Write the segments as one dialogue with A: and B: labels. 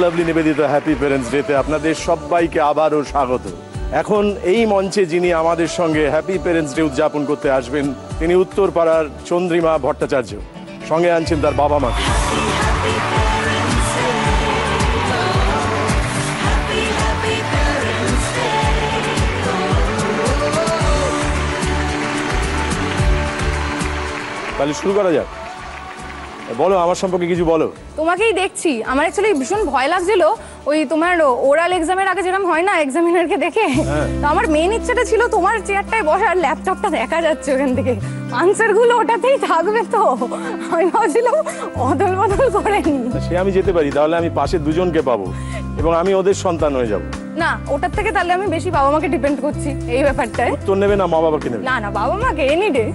A: Lovely Nivedita happy parents ডেতে আপনাদের সবাইকে আবারও স্বাগত। এখন এই মঞ্চে যিনি আমাদের সঙ্গে হ্যাপি প্যারেন্টস ডে উদযাপন করতে আসবেন তিনি উত্তরপাড়ার চন্দ্রিমা ভট্টাচার্য, সঙ্গে আনছেন তার বাবা মাকে। তাহলে শুরু করা যাক। বলো আমার সম্পর্কে কিছু বলো।
B: তোমাকেই দেখছি, আমার অ্যাকচুয়ালি ভীষণ ভয় লাগছিল ওই তোমার ওরাল এক্সামের আগে যেরকম হয় না এক্সামিনারকে দেখে, তো আমার মেইন ইচ্ছাটা ছিল তোমার চেয়ারটায় বসার, ল্যাপটপটা দেখা যাচ্ছে ওখান থেকে, আনসারগুলো ওটাতেই থাকবে, তো আমি ভাবছিলাম অদল বদল করে নি।
A: সে আমি যেতে পারি, তাহলে আমি পাশে দুজনকে পাবো এবং আমি ওদের সন্তান হয়ে যাব।
B: না, ওটার থেকে তাহলে আমি বেশি বাবা মাকে ডিপেন্ড করছি এই ব্যাপারটায়।
A: উত্তর নেবে না মা বাবাকে নেবে?
B: না না, বাবা মাকে এনি ডে।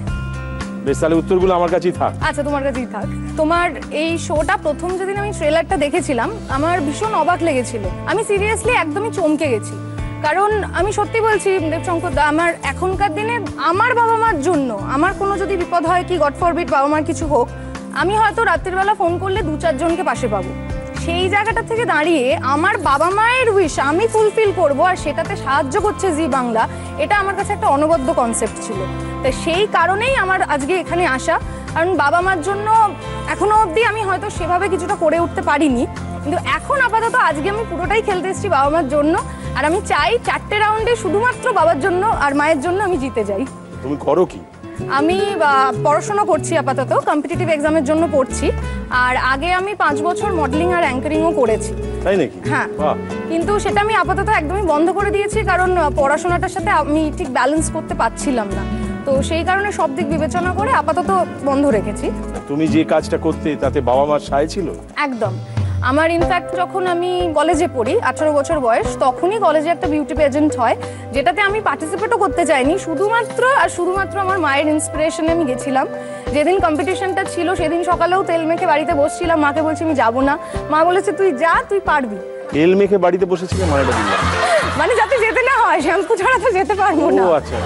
A: বেশ, তাহলে উত্তরগুলো আমার কাছেই থাক।
B: আচ্ছা, তোমার কাছেই থাক। তোমার এই শোটা প্রথম যেদিন আমি ট্রেলারটা দেখেছিলাম আমার ভীষণ অবাক লেগেছিল। আমি সিরিয়াসলি একদমই চমকে গেছি, কারণ আমি সত্যি বলছি দেবশঙ্কর দা, আমার এখনকার দিনে আমার বাবা মার জন্য আমার কোনো যদি বিপদ হয় কি গড ফরবিড বাবা মার কিছু হোক, আমি হয়তো রাত্রিবেলা ফোন করলে 2-4 জনকে পাশে পাবো। সেই জায়গাটা থেকে দাঁড়িয়ে আমার বাবা মায়ের উইশ আমি ফুলফিল করব আর সেটাতে সাহায্য করছে জি বাংলা, এটা আমার কাছে একটা অনবদ্য কনসেপ্ট ছিল। তো সেই কারণেই আমার আজকে এখানে আসা, কারণ বাবা মার জন্য এখনো অবধি আমি হয়তো সেভাবে কিছুটা করে উঠতে পারিনি, কিন্তু এখন আপাতত আজকে আমি পুরোটাই খেলতে এসেছি বাবা মার জন্য। আর আমি চাই 4টে রাউন্ডে শুধুমাত্র বাবার জন্য আর মায়ের জন্য আমি জিতে যাই।
A: তুমি করো কি?
B: আমি পড়াশোনা করছি, আপাতত কম্পিটিটিভ এক্সামের জন্য পড়ছি, আর আগে আমি 5 বছর মডেলিং আর অ্যাঙ্কারিংও করেছি।
A: তাই নাকি?
B: হ্যাঁ, কিন্তু সেটা আমি আপাতত একদমই বন্ধ করে দিয়েছি, কারণ পড়াশোনাটার সাথে আমি ঠিক ব্যালেন্স করতে পারছিলাম না, তো সেই কারণে সব দিক বিবেচনা করে আপাতত বন্ধ রেখেছি।
A: তুমি যে কাজটা করতে তাতে বাবা মার সায় ছিল? একদম।
B: আমার ইনফ্যাক্ট যখন আমি কলেজে পড়ি 18 বছর বয়স, তখনই কলেজে একটা বিউটি পেজেন্ট হয়, যেটাতে আমি পার্টিসিপেটও করতে চাইনি, শুধুমাত্র আমার মায়ের ইন্সপিরেশনে আমি গেছিলাম। যেদিন কম্পিটিশনটা ছিল সেদিন সকালেও তেল মেখে বাড়িতে বসছিলাম, মাকে বলছি আমি যাবো না, মা বলেছে তুই যা, তুই পারবি।
A: তেল মেখে বাড়িতে বসেছিলে মায়ের বাড়ি?
B: মানে যাতে যেতে না হয়, শ্যাম্পু ছাড়া তো যেতে পারবো না।
A: ও আচ্ছা।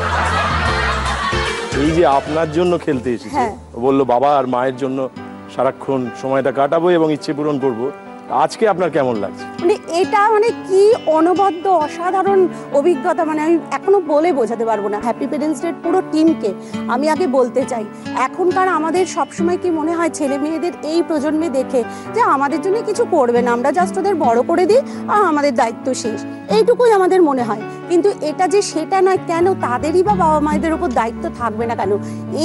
A: এই যে আপনার জন্য খেলতে এসেছে, বললো বাবা আর মায়ের জন্য সারাক্ষণ সময়টা কাটাবো এবং ইচ্ছে পূরণ করবো, আজকে আপনার কেমন লাগছে?
C: মানে এটা মানে কি অনবদ্য অসাধারণ অভিজ্ঞতা, মানে আমি এখনো বলে বোঝাতে পারবো না। হ্যাপি প্যারেন্টস ডে পুরো টিমকে আমি আগে বলতে চাই, এখনকার আমাদের সবসময় কি মনে হয় ছেলে মেয়েদের এই প্রজন্মে দেখে যে আমাদের জন্য কিছু করবে না, আমরা জাস্ট ওদের বড় করে দিই আর আমাদের দায়িত্ব শেষ, এইটুকুই আমাদের মনে হয়। কিন্তু এটা যে সেটা নয়, কেন তাদেরই বা বাবা মায়েদের উপর দায়িত্ব থাকবে না কেন?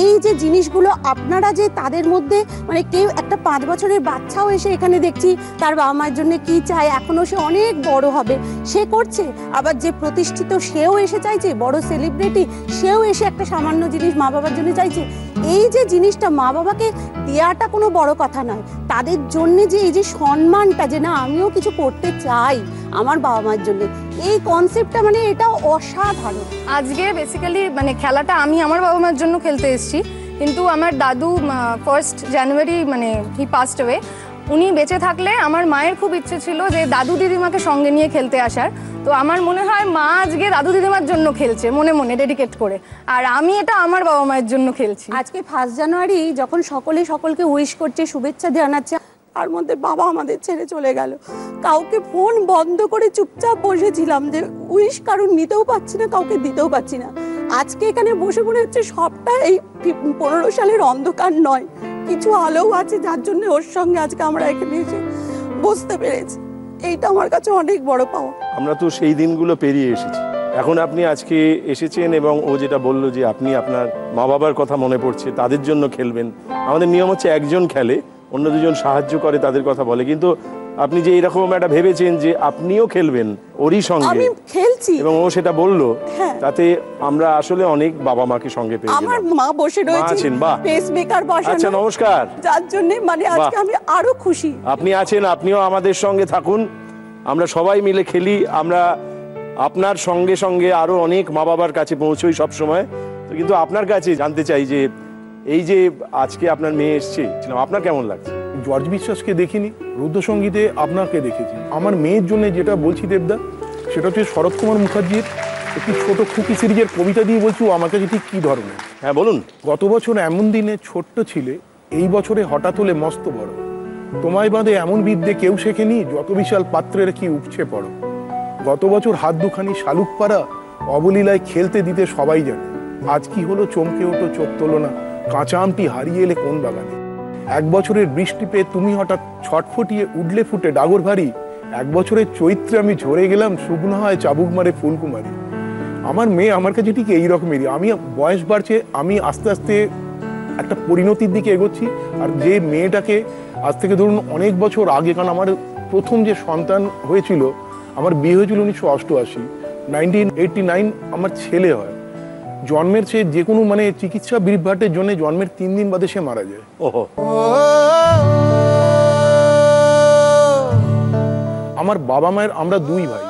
C: এই যে জিনিসগুলো আপনারা যে তাদের মধ্যে, মানে কেউ একটা 5 বছরের বাচ্চাও এসে এখানে দেখছি তার বাবা মায়ের জন্য কি চায়, এখনো সে অনেক বড় হবে সে করছে, আবার যে প্রতিষ্ঠিত সেও এসে চাইছে, বড় সেলিব্রিটি সেও এসে একটা সামান্য জিনিস মা বাবার জন্য চাইছে। এই যে জিনিসটা মা বাবাকে দেওয়াটা কোনো বড় কথা নয়, তাদের জন্য যে এই যে সম্মানটা, যে না আমিও কিছু করতে চাই আমার বাবা মায়ের জন্য, এই কনসেপ্টটা মানে এটা অসাধারণ।
B: আজকে বেসিক্যালি মানে খেলাটা আমি আমার বাবা মায়ের জন্য খেলতে এসেছি, কিন্তু আমার দাদু 1 জানুয়ারি মানে হি পাসড অ্যাওয়ে, উনি বেঁচে থাকলে আমার মায়ের খুব ইচ্ছে ছিল যে দাদু দিদিমাকে সঙ্গে নিয়ে খেলতে আসার, তো আমার মনে হয় মা আজকে দাদু দিদিমার জন্য খেলছে মনে মনে ডেডিকেট করে, আর আমি এটা আমার বাবা মায়ের জন্য খেলছি।
C: আজকে 1 জানুয়ারি যখন সকলকে উইশ করছে, শুভেচ্ছা জানাচ্ছে, তার মধ্যে বাবা আমাদের ছেড়ে চলে গেল, কাউকে ফোন বন্ধ করে চুপচাপ বসেছিলাম যে উইশ কারণ নিতেও পাচ্ছি না, কাউকে দিতেও পাচ্ছি না। আজকে এখানে বসে মনে হচ্ছে সবটা এই 15 সালের অন্ধকার নয়, কিছু আলোও আছে, যার জন্য ওর সঙ্গে আজকে আমরা এখানে এসে বসতে পেরেছি, এইটা আমার কাছে অনেক বড় পাওয়া।
A: আমরা তো সেই দিনগুলো পেরিয়ে এসেছি, এখন আপনি আজকে এসেছেন এবং ও যেটা বললো যে আপনি আপনার মা বাবার কথা মনে পড়ছে, তাদের জন্য খেলবেন। আমাদের নিয়ম হচ্ছে একজন খেলে, অন্য দুজন সাহায্য করে, তাদের কথা বলে, কিন্তু আপনি যে এরকম একটা ভেবেছেন যে আপনিও খেলবেন ওরই সঙ্গে,
C: আমি খেলছি এবং
A: ও সেটা বললো, তাতে আমরা আসলে অনেক বাবা মাকে সঙ্গে পেয়েছি।
C: আমার মা বসে রয়েছেন, পেসমেকার বসানো।
A: আচ্ছা, নমস্কার।
C: যার জন্য মানে আজকে আমি আরো খুশি।
A: আপনি আছেন, আপনিও আমাদের সঙ্গে থাকুন, আমরা সবাই মিলে খেলি। আমরা আপনার সঙ্গে সঙ্গে আরো অনেক মা বাবার কাছে পৌঁছোই সব সময়। তো কিন্তু আপনার কাছে জানতে চাই যে এই যে আজকে আপনার মেয়ে এসছে, আপনার কেমন লাগছে?
D: জর্জ বিশ্বাসকে দেখিনি, রুদ্রসঙ্গীতে আপনাকে দেখেছি। আমার মেয়ের জন্য যেটা বলছি দেবদা, সেটা হচ্ছে শরৎ কুমার মুখার্জির একটি ছোট খুকি সিরিজের কবিতা দিয়ে বলছি ও আমার কাছে ঠিক কী ধরনের।
A: হ্যাঁ বলুন।
D: গত বছর এমন দিনে ছোট্ট ছিলে, এই বছরে হঠাৎ হলে মস্ত বড়। তোমায় বাঁধে এমন বিদ্যে কেউ শেখেনি, যত বিশাল পাত্রের কি উপচে পড়ো। গত বছর হাত দুখানি শালুক পাড়া, অবলীলায় খেলতে দিতে সবাই জানে। আজ কি হলো চমকে ওঠো চোখ তোলো না, কাঁচা আমটি হারিয়ে এলে কোন বাগানে। এক বছরের বৃষ্টি পেয়ে তুমি হঠাৎ ছটফটিয়ে উডলে ফুটে ডাগর ভারী। এক বছরের চৈত্রে আমি ঝরে গেলাম, শুকনো হয় চাবুক মারে ফুলকুমারী। আমার মেয়ে আমার কাছে ঠিক এই রকমেরই। আমি বয়স বাড়ছে, আমি আস্তে আস্তে একটা পরিণতির দিকে এগোচ্ছি। আর যে মেয়েটাকে আজ থেকে ধরুন অনেক বছর আগে, কারণ আমার প্রথম যে সন্তান হয়েছিল, আমার বিয়ে হয়েছিল 1988, 1989 আমার ছেলে হয়। জন্মের সে যে কোনো মানে চিকিৎসা বিভ্রাটের জন্য জন্মের 3 দিন বাদে সে মারা যায়।
A: ওহো।
D: আমার বাবা মায়ের, আমরা 2 ভাই,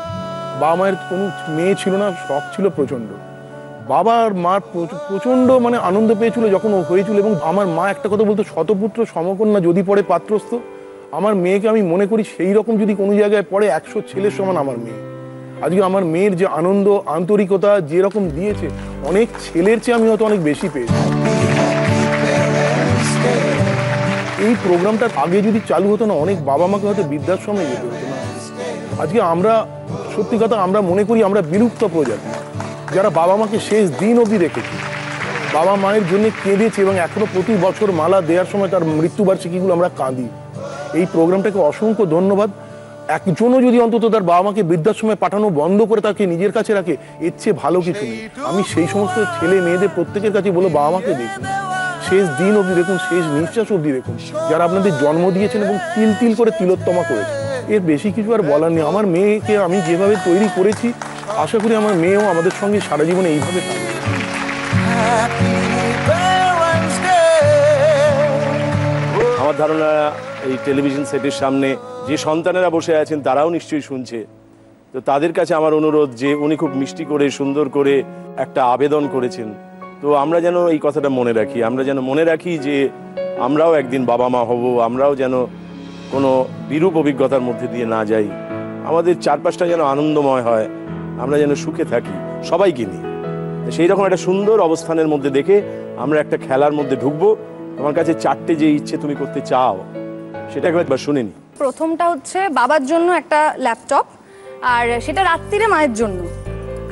D: বাবা মায়ের কোনো মেয়ে ছিল না, শখ ছিল প্রচন্ড। বাবা আর মার প্রচন্ড মানে আনন্দ পেয়েছিল যখন ও হয়েছিল। এবং আমার মা একটা কথা বলতো, শতপুত্র সমকন্যা যদি পড়ে পাত্রস্থ। আমার মেয়েকে আমি মনে করি সেই রকম যদি কোনো জায়গায় পড়ে 100 ছেলের সমান আমার মেয়ে। আজকে আমার মেয়ের যে আনন্দ আন্তরিকতা যেরকম দিয়েছে, অনেক ছেলের চেয়ে আমি হয়তো অনেক বেশি পেয়েছি। এই প্রোগ্রামটা আগে যদি চালু হতো না, অনেক বাবা মাকে হয়তো বৃদ্ধাশ্রমে যেতে হতো না। আজকে আমরা সত্যি কথা আমরা মনে করি আমরা বিলুপ্ত প্রজাতি, যারা বাবা মাকে শেষ দিন অবধি রেখেছি, বাবা মায়ের জন্য কেঁদেছি এবং এখনো প্রতি বছর মালা দেওয়ার সময় তার মৃত্যুবার্ষিকীগুলো আমরা কাঁদি। এই প্রোগ্রামটাকে অসংখ্য ধন্যবাদ। একজনও যদি অন্তত তার বাবা মাকে বৃদ্ধাশ্রমে পাঠানো বন্ধ করে তাকে নিজের কাছে রাখে, এর চেয়ে ভালো কিছু নেই। আমি সেই সমস্ত ছেলে মেয়েদের প্রত্যেকের কাছে বলো, বাবা মাকে দেখুন, শেষ দিন অবধি দেখুন, শেষ নিঃশ্বাস অবধি দেখুন, যারা আপনাদের জন্ম দিয়েছেন এবং তিল তিল করে তিলোত্তমা করেছে। এর বেশি কিছু আর বলার নেই। আমার মেয়েকে আমি যেভাবে তৈরি করেছি, আশা করি আমার মেয়েও আমাদের সঙ্গে সারা জীবনে এইভাবে থাকবে।
A: আমার ধারণা এই টেলিভিশন সেটের সামনে যে সন্তানেরা বসে আছেন তারাও নিশ্চয়ই শুনছে। তো তাদের কাছে আমার অনুরোধ যে উনি খুব মিষ্টি করে সুন্দর করে একটা আবেদন করেছেন। তো আমরা যেন এই কথাটা মনে রাখি, আমরা যেন মনে রাখি যে আমরাও একদিন বাবা মা হব, আমরাও যেন কোনো বিরূপ অভিজ্ঞতার মধ্যে দিয়ে না যাই, আমাদের চারপাশটা যেন আনন্দময় হয়, আমরা যেন সুখে থাকি সবাইকে নিয়ে। সেই রকম একটা সুন্দর অবস্থানের মধ্যে দেখে আমরা একটা খেলার মধ্যে ঢুকবো। তোমার কাছে 4টে যে ইচ্ছে তুমি করতে চাও সেটা একবার শুনে নি।
B: প্রথমটা হচ্ছে বাবার জন্য একটা ল্যাপটপ, আর সেটা রাত্রিরে মায়ের জন্য।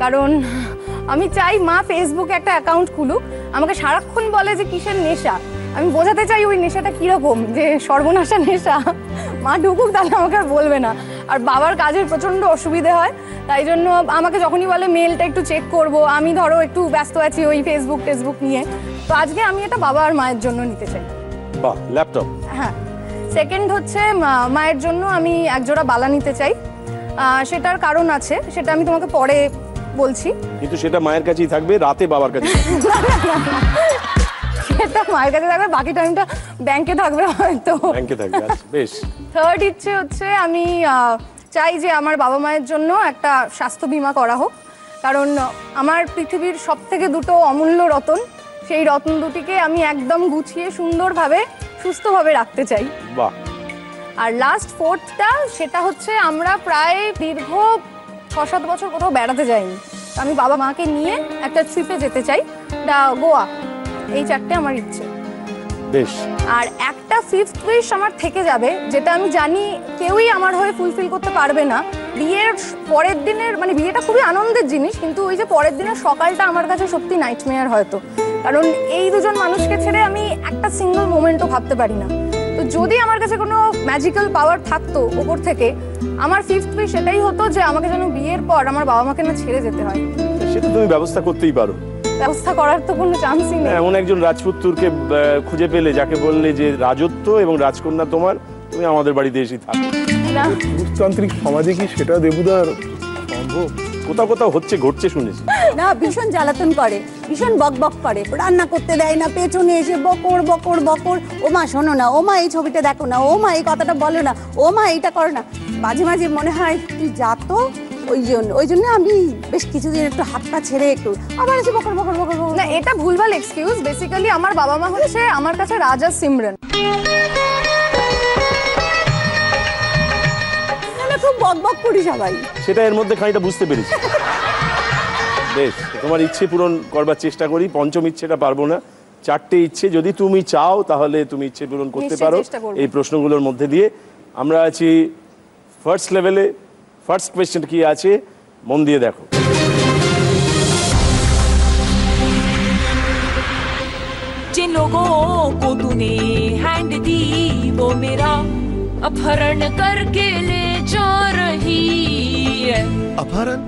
B: কারণ আমি চাই মা ফেসবুকে একটা অ্যাকাউন্ট খুলুক, আমাকে সারাক্ষণ বলে যে কিসের নেশা, আমি বোঝাতে চাই ওই নেশাটা কীরকম, যে সর্বনাশা নেশা। মা ঢুকুক, তাহলে আমাকে আর বলবে না। আর বাবার কাজের প্রচণ্ড অসুবিধে হয়, তাই জন্য আমাকে যখনই বলে মেলটা একটু চেক করব, আমি ধরো একটু ব্যস্ত আছি ওই ফেসবুক নিয়ে, তো আজকে আমি এটা বাবা আর মায়ের জন্য নিতে চাই।
A: বাহ, ল্যাপটপ।
B: হ্যাঁ। সেকেন্ড হচ্ছে মায়ের জন্য আমি একজোড়া বালা নিতে চাই। সেটার কারণ আছে, সেটা আমি তোমাকে পরে বলছি।
A: কিন্তু সেটা মায়ের কাছেই থাকবে, রাতে বাবার কাছে
B: সেটা মায়ের কাছে থাকবে, বাকি টাইমটা ব্যাংকে থাকবে হয়তো।
A: ব্যাংকে থাকবে, আচ্ছা বেশ।
B: থার্ড ইচ্ছে হচ্ছে আমি চাই যে আমার বাবা মায়ের জন্য একটা স্বাস্থ্য বীমা করা হোক। কারণ আমার পৃথিবীর সবথেকে 2টো অমূল্য রতন, সেই রতন দুটিকে আমি একদম গুছিয়ে সুন্দরভাবে সুস্থভাবে রাখতে চাই।
A: বাহ।
B: আর লাস্ট ফোর্থটা, সেটা হচ্ছে আমরা প্রায় দীর্ঘ 6-7 বছর কোথাও বেড়াতে যাইনি, আমি বাবা মাকে নিয়ে একটা ট্রিপে যেতে চাই, গোয়া। এই 4টে আমার ইচ্ছে।
A: বেশ।
B: আর একটা ফিফথ উইশ আমার থেকে যাবে, যেটা আমি জানি কেউই আমার হয়ে ফুলফিল করতে পারবে না। বিয়ের পরের দিনের, মানে বিয়েটা খুবই আনন্দের জিনিস, কিন্তু ওই যে পরের দিনের সকালটা আমার কাছে সত্যি নাইটমেয়ার হয়তো। কারণ এই দুজন মানুষকে ছেড়ে আমি একটা সিঙ্গল মোমেন্টও ভাবতে পারি না। তো যদি আমার কাছে কোনো ম্যাজিক্যাল পাওয়ার থাকতো ওপর থেকে, আমার ফিফথ উইশ এটাই হতো যে আমাকে যেন বিয়ের পর আমার বাবা মাকে না ছেড়ে যেতে হয়।
A: সেটা তুমি ব্যবস্থা করতেই পারো।
B: ব্যবস্থা করার তো কোনো চান্সই নেই।
A: এমন একজন রাজপুত্রকে খুঁজে পেলে যাকে বললে যে রাজত্ব এবং রাজকন্যা তোমার, তুমি আমাদের বাড়িতে এসে থাকো।
B: না,
D: পুরুষতান্ত্রিক সমাজে কি সেটা দেবুদার সম্ভব?
A: কোথাও কোথাও হচ্ছে, ঘটছে শুনেছি।
C: না, ভীষণ জ্বালাতন করে, ভীষণ বকবক করে, রান্না করতে দেয় না, পেছনে এসে বকর বকর বকর, ও মা শোনো না, ও মা এই ছবিটা দেখো না, ও মা এই কথাটা বলো না, ও মা এইটা করো না। মাঝে মাঝে মনে হয় তুই যা তো, ওই জন্য আমি বেশ কিছুদিন একটু হাত পা ছেড়ে একটু আবার এসে বকর বকর বকর বকর।
B: না এটা ভুলভাল এক্সকিউজ। বেসিক্যালি আমার বাবা মা হচ্ছে আমার কাছে রাজা সিমরন।
C: মানে খুব বক বক করি সবাই।
A: সেটা এর মধ্যে খানিকটা বুঝতে পেরেছি। বেশ, তোমার ইচ্ছে পূরণ করবার চেষ্টা করি। পঞ্চম ইচ্ছেটা পারবো না, 4টে ইচ্ছে যদি তুমি চাও তাহলে তুমি ইচ্ছে পূরণ করতে
B: নিশ্চয়ই
A: পারো
B: চেষ্টা করবো।
A: এই প্রশ্নগুলোর মধ্যে দিয়ে। আমরা আছি ফার্স্ট লেভেলে। ফার্স্ট কোয়েশ্চেন কি আছে মন দিয়ে দেখো।
E: जिन लोगों को तूने हैंड दी वो मेरा अपहरण करके ले जा रही है।
F: अपहरण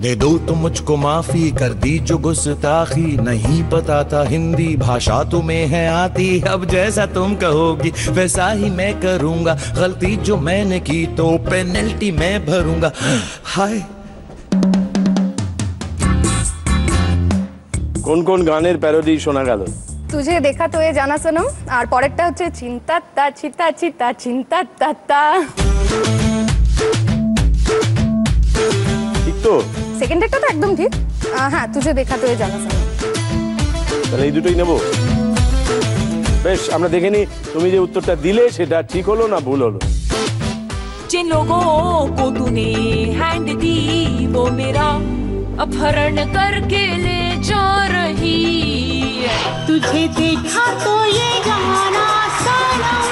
F: दे दो तुम मुझको माफी, कर दी जो गुस्ताखी, नहीं पता था हिंदी भाषा तुम्हें है आती, अब जैसा तुम कहोगी वैसा ही मैं करूंगा, गलती जो मैंने की तो पेनल्टी मैं भरूंगा। हाय
A: কোন কোন গানের প্যারোডি শোনা গেল?
B: তুঝে দেখা তো এ জানা সনম, আর পরেরটা হচ্ছে চিন্তা তা চিতা চিতা চিন্তা তা তা।
A: ঠিক তো?
B: সেকেন্ডেরটা তো একদম ঠিক। হ্যাঁ, তুঝে দেখা তো এ জানা সনম।
A: তাহলে এই দুটোই নেব। বেশ, আমরা দেখে নিই তুমি যে উত্তরটা দিলে সেটা ঠিক হলো না ভুল হলো।
E: जिन लोगों को तूने हैंड दी वो मेरा अपहरण करके ले जा रही है।
G: तुझे देखा तो ये जाना सनम,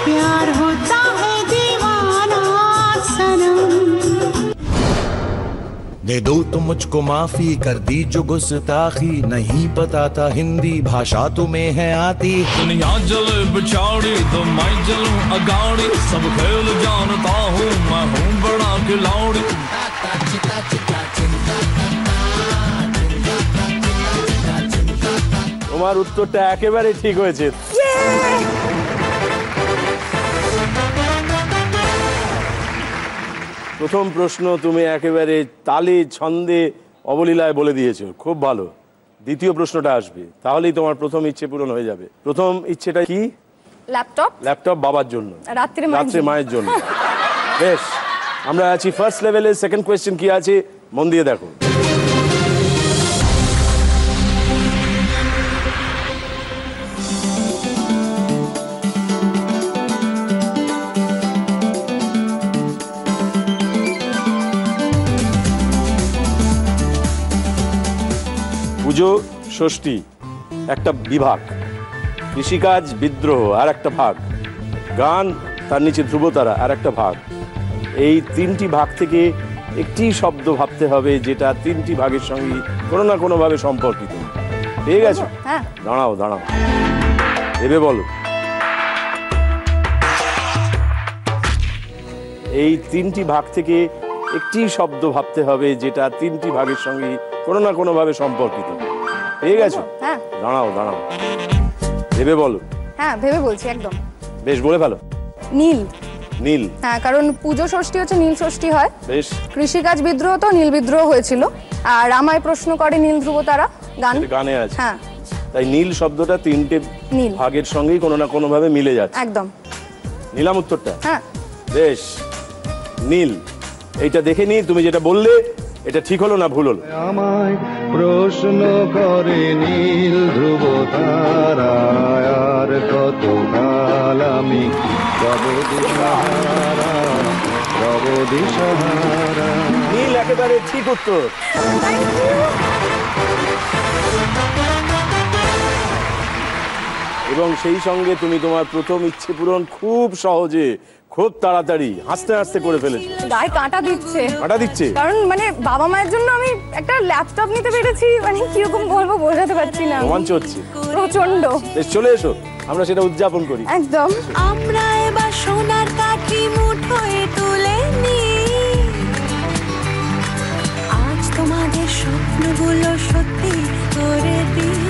G: प्यार होता है दीवाना सनम।
F: दे दो तुम मुझको माफी, कर दी जो गुस्ताखी, नहीं पता था हिंदी भाषा तुम्हें है आती।
H: दुनिया जले बिछाड़ी तो मैं जलूं अगाड़ी, सब खेल जानता हूँ मैं हूँ बड़ा खिलाड़ी।
A: তোমার উত্তরটা একেবারে ঠিক হয়েছে। প্রথম প্রশ্ন তুমি একেবারে তালে ছন্দে অবলীলায় বলে দিয়েছো, খুব ভালো। দ্বিতীয় প্রশ্নটা আসবে, তাহলেই তোমার প্রথম ইচ্ছে পূরণ হয়ে যাবে। প্রথম ইচ্ছেটা কি?
B: ল্যাপটপ।
A: ল্যাপটপ বাবার জন্য,
B: রাত্রে
A: মায়ের জন্য। বেশ, আমরা আছি ফার্স্ট লেভেলে। সেকেন্ড কোয়েশ্চেন কি আছে মন দিয়ে দেখো। পুজো ষষ্ঠী একটা বিভাগ, কৃষিকাজ বিদ্রোহ আর একটা ভাগ, গান তার নিচে ধ্রুবতারা আর একটা ভাগ। এই 3টি ভাগ থেকে একটি শব্দ ভাবতে হবে যেটা 3টি ভাগের সঙ্গে কোনো না কোনোভাবে সম্পর্কিত। ঠিক আছে?
B: হ্যাঁ।
A: দাঁড়াও দাঁড়াও, ভেবে বলো। এই 3টি ভাগ থেকে একটি শব্দ ভাবতে হবে যেটা 3টি ভাগের সঙ্গে কোনো না কোনোভাবে সম্পর্কিত। ঠিক আছে?
B: হ্যাঁ।
A: দাঁড়াও দাঁড়াও, ভেবে বলো।
B: হ্যাঁ, ভেবে বলছি একদম।
A: বেশ, বলে ফেলো।
B: নীল।
A: নীল।
B: হ্যাঁ, কারণ পুজো ষষ্ঠী হচ্ছে নীল ষষ্ঠী হয়।
A: বেশ,
B: কৃষিকাজ বিদ্রোহ তো নীল বিদ্রোহ হয়েছিল। আর আমায় প্রশ্ন করে নীল ধ্রুব তারা গান।
A: এটা গানে আছে।
B: হ্যাঁ,
A: তাই নীল শব্দটা 3টে
B: নীল।
A: ভাগের সঙ্গেই কোনো না কোনোভাবে মিলে যাচ্ছে।
B: একদম।
A: নিলাম উত্তরটা?
B: হ্যাঁ।
A: বেশ, নীল। এইটা দেখে নি তুমি যেটা বললে এটা ঠিক হলো না ভুল হলো?
I: আমায় প্রশ্ন করে নীল ধ্রুব তারা, আর কত কাল আমি রব দিশাহারা।
A: নীল একেবারে ঠিক উত্তর। এবং সেই সঙ্গে তুমি তোমার প্রথম ইচ্ছে পূরণ খুব সহজে, খুব তাড়াতাড়ি, হাসতে হাসতে করে ফেলেছো।
B: গায়ে কাঁটা দিচ্ছে।
A: কাঁটা দিচ্ছে?
B: কারণ মানে বাবা মায়ের জন্য আমি একটা ল্যাপটপ নিতে পেরেছি, মানে কিরকম বলবো বোঝাতে পারছি না।
A: রোমাঞ্চ হচ্ছে
B: প্রচন্ড।
A: বেশ, চলে এসো, আমরা সেটা উদযাপন করি।
B: একদম।
E: আমরা এবার সোনার কাঠি মুঠোয় তুলে নি, আজ তোমাদের স্বপ্নগুলো সত্যি করে দিই।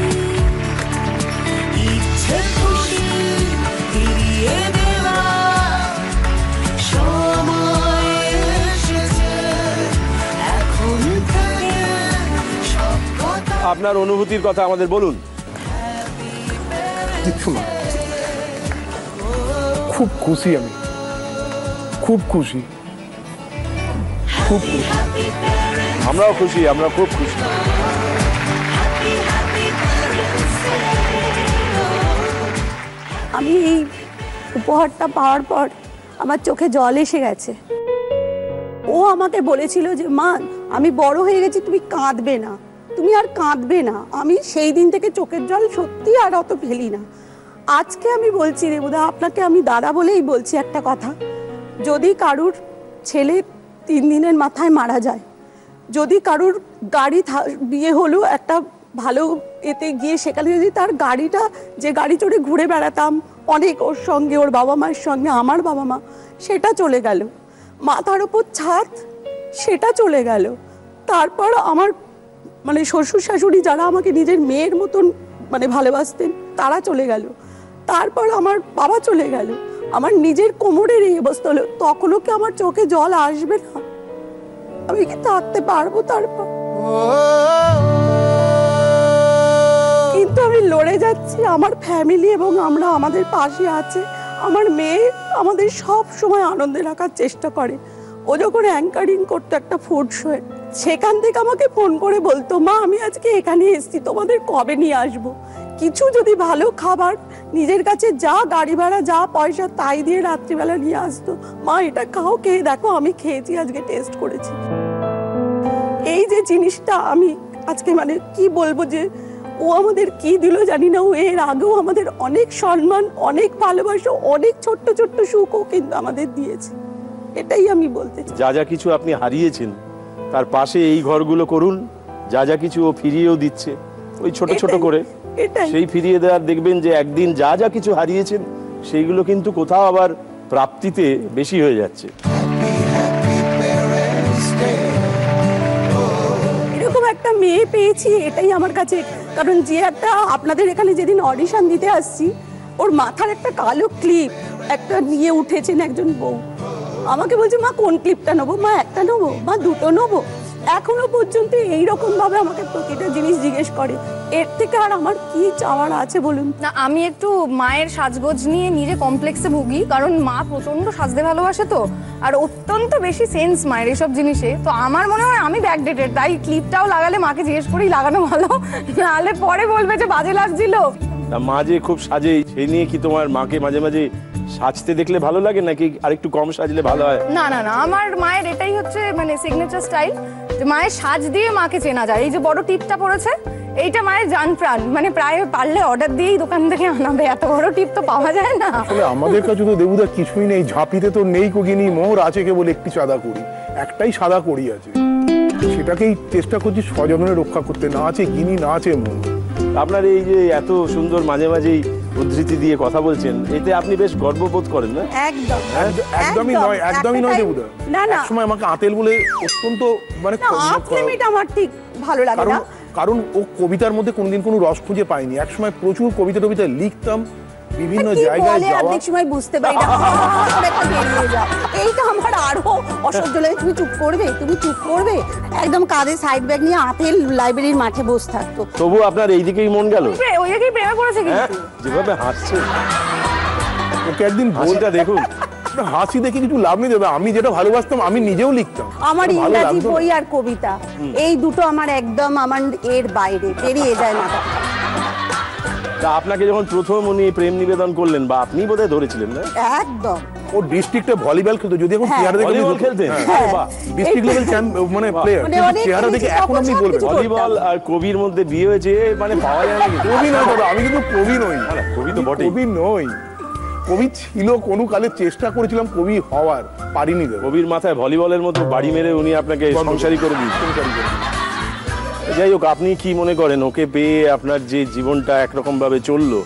E: ইচ্ছে খুশি ফিরিয়ে দেওয়া সময় এসেছে, এখন থেকে সব কথা।
A: আপনার অনুভূতির কথা আমাদের বলুন।
D: খুব খুশি আমি, খুব খুশি। খুব খুশি।
A: আমরাও খুশি, আমরা খুব খুশি।
C: আমি এই উপহারটা পাওয়ার পর আমার চোখে জল এসে গেছে। ও আমাকে বলেছিল যে মা, আমি বড় হয়ে গেছি, তুমি কাঁদবে না, তুমি আর কাঁদবে না। আমি সেই দিন থেকে চোখের জল সত্যি আর অত ফেলি না। আজকে আমি বলছি দেবুদা, আপনাকে আমি দাদা বলেই বলছি একটা কথা, যদি কারুর ছেলে 3 দিনের মাথায় মারা যায়, যদি কারুর গাড়ি বিয়ে হলো একটা ভালো এতে গিয়ে, সেখানে যদি তার গাড়িটা, যে গাড়ি চড়ে ঘুরে বেড়াতাম অনেক ওর সঙ্গে, ওর বাবা মায়ের সঙ্গে, আমার বাবা মা, সেটা চলে গেল। মাথার ওপর ছাদ, সেটা চলে গেল। তারপর আমার মানে শ্বশুর শাশুড়ি যারা আমাকে নিজের মেয়ের মতন মানে ভালোবাসতেন, তারা চলে গেল। তারপর আমার বাবা চলে গেল। আমার নিজের কোমরের এই অবস্থা হলো, তখনও কি আমার চোখে জল আসবে না? আমি কি থাকতে পারবো তারপর? কিন্তু আমি লড়ে যাচ্ছি, আমার ফ্যামিলি এবং আমরা আমাদের পাশে আছে। আমার মেয়ে আমাদের সব সময় আনন্দে রাখার চেষ্টা করে। ও যখন অ্যাঙ্কারিং করতো একটা ফুড শোয়ে, সেখান থেকে আমাকে ফোন করে বলতো, মা আমি আজকে এখানে এসেছি, তোমাদের কবে নিয়ে আসবো? কিছু যদি ভালো খাবার নিজের কাছে, যা গাড়ি ভাড়া, যা পয়সা, তাই দিয়ে রাত্রিবেলা নিয়ে আসতো। মা এটা খাও, খেয়ে দেখো, আমি খেয়েছি, আজকে টেস্ট করেছি। এই যে জিনিসটা আমি আজকে মানে কি বলবো, যে ও আমাদের কি দিল জানি না। ও এর আগেও আমাদের অনেক সম্মান, অনেক ভালোবাসা, অনেক ছোট্ট ছোট্ট সুখও কিন্তু আমাদের দিয়েছে। এটাই আমি বলতে চাই।
A: যা যা কিছু আপনি হারিয়েছেন, তার পাশে এই ঘরগুলো করুন। যা যা কিছু ও ফিরিয়েও দিচ্ছে ওই ছোট ছোট করে, সেই ফিরিয়ে দেওয়ার দেখবেন যে একদিন যা যা কিছু হারিয়েছেন সেইগুলো কিন্তু কোথাও আবার প্রাপ্তিতে বেশি হয়ে যাচ্ছে।
C: এরকম একটা মেয়ে পেয়েছি, এটাই আমার কাছে। কারণ যে একটা আপনাদের এখানে যেদিন অডিশন দিতে আসছি, ওর মাথার একটা কালো ক্লিপ একটা নিয়ে উঠেছেন একজন বউ। আমাকে বলছে, মা কোন ক্লিপটা নেবো? মা একটা নেবো? মা দুটো নেবো? এখনো পর্যন্ত এইরকম ভাবে আমাকে প্রতিটা জিনিস জিজ্ঞেস করে। এর থেকে আর আমার কি চাওয়ার আছে বলুন?
B: না, আমি একটু মায়ের সাজগোজ নিয়ে নিজে কমপ্লেক্সে ভুগি, কারণ মা প্রচন্ড সাজতে ভালোবাসে তো, আর অত্যন্ত বেশি সেন্স মায়ের এসব জিনিসে। তো আমার মনে হয় আমি ব্যাকডেটেড, তাই ক্লিপটাও লাগালে মাকে জিজ্ঞেস করেই লাগানো ভালো, নাহলে পরে বলবে যে বাজে লাগছিল।
A: মা যে খুব সাজে, সেই নিয়ে কি তোমার মাকে মাঝে মাঝে সাজতে দেখলে ভালো লাগে, নাকি আরেকটু কম সাজলে ভালো হয়?
B: না না না, আমার মায়ের এটাই হচ্ছে মানে সিগনেচার স্টাইল, যে মায়ের সাজ দিয়ে মাকে চেনা যায়। এই যে বড় টিপটা পড়েছে, এইটা মায়ের জান প্রাণ, মানে প্রায় পারলে অর্ডার দিয়েই দোকান থেকে আনাবে, এত বড় টিপ তো পাওয়া যায় না।
D: আসলে আমাদের কাছে তো দেবুদা কিছুই নেই, ঝাঁপিতে তো নেই কোকিনি, মোহর আছে কেবল একটি সাদা করি, একটাই সাদা করি আছে, সেটাকেই চেষ্টা করছি সযত্নে রক্ষা করতে। না আছে গিনি, না আছে মোহর।
A: আপনার এই যে এত সুন্দর মাঝে মাঝেই উদ্ধৃতি দিয়ে কথা বলছেন, এতে আপনি বেশ গর্ববোধ করেন না?
C: একদম
D: একদমই নয়, একদমই নয় দেবুদা।
C: না না,
D: সময় আমাকে আতেল বলে অত্যন্ত মানে
C: আমার ঠিক ভালো লাগে না,
D: কারণ ও কবিতার মধ্যে কোনোদিন কোনো রস খুঁজে পায়নি। একসময় প্রচুর কবিতা টবিতা লিখতাম, বিভিন্ন জায়গায় যাওয়া,
C: অনেক সময় বুঝতে পারি না, এইটা আমার আরো অসহ্য লাগে। তুমি চুপ করবে, তুমি চুপ করবে, একদম কাঁধে সাইড ব্যাগ নিয়ে আতেল লাইব্রেরির মাঠে বসে থাকতো।
A: তবু আপনার এই দিকেই মন গেল?
B: ওই দিকেই প্রেমে পড়েছে কিন্তু।
A: যেভাবে হাসছে,
D: ওকে একদিন
A: হাসিটা দেখুন।
D: হাসি দেখে কিছু লাভ নেই দাদা, আমি যেটা ভালোবাসতাম আমি নিজেও লিখতাম।
C: আমার ইংরাজি বই আর কবিতা, এই দুটো আমার একদম আমার এর বাইরে, বেরিয়ে যায় মাথা।
A: তা আপনাকে যখন প্রথম উনি প্রেম নিবেদন করলেন, বা আপনি বোধহয় ধরেছিলেন না?
C: একদম।
D: ও ডিস্ট্রিক্টে ভলিবল খেলতো, যদি এখন চেহারা দেখে
A: ভলিবল খেলতেন,
D: ডিস্ট্রিক্ট লেভেল মানে প্লেয়ার, চেহারা দেখে এখন আপনি বলবেন
A: ভলিবল আর কবির মধ্যে বিয়ে হয়েছে, মানে পাওয়া যায় না।
D: কবি নয় দাদা, আমি কিন্তু কবি নই।
A: কবি তো বটেই।
D: কবি নই, কবি ছিল কোনো কালে, চেষ্টা করেছিলাম কবি হওয়ার, পারিনি দাদা।
A: কবির মাথায় ভলিবলের মতো বাড়ি মেরে উনি আপনাকে সংসারী করে দিয়েছেন। যাই হোক, আপনি কি মনে করেন ওকে পেয়ে আপনার যে জীবনটা একরকম ভাবে চললো,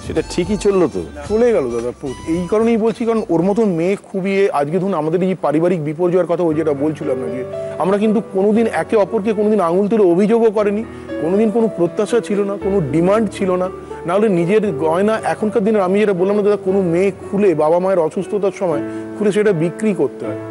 A: সেটা ঠিকই চললো? তো
D: চলে গেল দাদা, এই কারণেই বলছি, কারণ ওর মতন মেয়ে খুবই, আজকে ধরুন আমাদের এই পারিবারিক বিপর্যয়ের কথা ওই যেটা বলছিলাম না, যে আমরা কিন্তু কোনোদিন একে অপরকে কোনোদিন আঙুল তুলে অভিযোগও করেনি, কোনোদিন কোনো প্রত্যাশা ছিল না, কোনো ডিমান্ড ছিল না। নাহলে নিজের গয়না এখনকার দিনে আমি যেটা বললাম না দাদা, কোনো মেয়ে খুলে বাবা মায়ের অসুস্থতার সময় খুলে সেটা বিক্রি করতে হয়।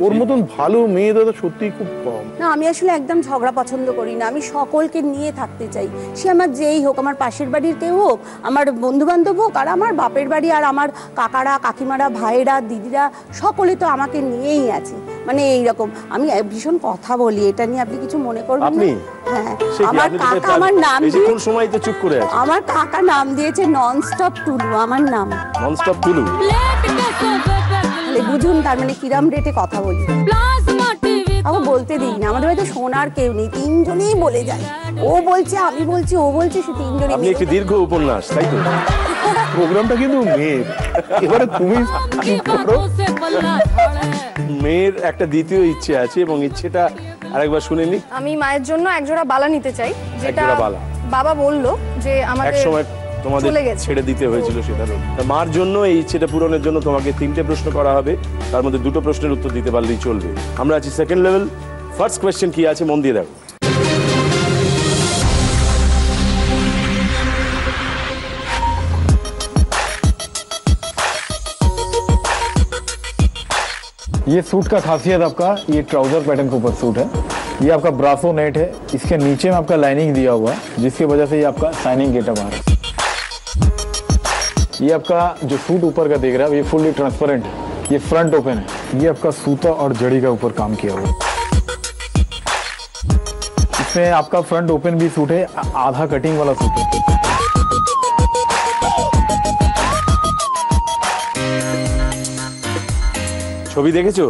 D: ওর মতন ভালো মেয়ে দাদা সত্যিই খুব কম।
C: না, আমি আসলে একদম ঝগড়া পছন্দ করি না, আমি সকলকে নিয়ে থাকতে চাই। সে আমার যেই হোক, আমার পাশের বাড়ির কেউ হোক, আমার বন্ধু বান্ধব হোক, আর আমার বাপের বাড়ি, আর আমার কাকারা, কাকিমারা, ভাইয়েরা, দিদিরা, সকলে তো আমাকে নিয়েই আছে। মানে এইরকম। আমি ভীষণ কথা বলি, এটা নিয়ে আপনি কিছু মনে করবেন না?
A: আপনি?
C: হ্যাঁ,
A: সে কি,
C: আমার
A: আপনি তো
C: কাকা
A: বেশ-
C: আমার নাম
A: এই যে
C: দিয়ে,
A: কোন সময় তো চুপ করে আছে।
C: আমার কাকা নাম দিয়েছে ননস্টপ টুলু, আমার নাম।
A: ননস্টপ টুলু।
C: তাহলে বুঝুন তার মানে কিরম রেটে কথা বলি। আমার বলতে দিই না, আমাদের বাড়িতে শোনার কেউ নেই, তিনজনেই বলে যায়। ও বলছে, আমি বলছি, ও বলছে, সে তিনজনই।
A: আপনি একটি দীর্ঘ উপন্যাস, তাই তো?
D: প্রোগ্রামটা কিন্তু মেয়ের, এবারে তুমি চুপ করো।
A: মেয়ের একটা দ্বিতীয় ইচ্ছে আছে এবং ইচ্ছেটা আরেকবার শুনে নি।
B: আমি মায়ের জন্য একজোড়া বালা নিতে চাই, যেটা
A: একজোড়া বালা।
B: বাবা বললো যে
A: এক
B: আমাদের
A: সময় তোমাদের
B: চলে গেছে।
A: ছেড়ে দিতে হয়েছিল সেটারও। তা মার জন্য এই ইচ্ছেটা পূরণের জন্য তোমাকে 3টে প্রশ্ন করা হবে, তার মধ্যে 2টো প্রশ্নের উত্তর দিতে পারলেই চলবে। আমরা আছি সেকেন্ড লেভেল। ফার্স্ট কোয়েশ্চেন কি আছে মন দিয়ে দেখো।
J: ये सूट का खासियत आपका ये ट्राउजर पैटर्न के ऊपर सूट है। ये आपका ब्रासो नेट है, इसके नीचे में आपका लाइनिंग दिया हुआ है, जिसकी वजह से ये आपका शाइनिंग गेटअप आ रहा है। ये आपका जो सूट ऊपर का देख रहा है ये फुल्ली ट्रांसपेरेंट है, ये फ्रंट ओपन है। ये आपका सूता और जड़ी का ऊपर काम किया हुआ है। इसमें आपका फ्रंट ओपन भी सूट है, आधा कटिंग वाला सूट है।
A: ছবি দেখেছো?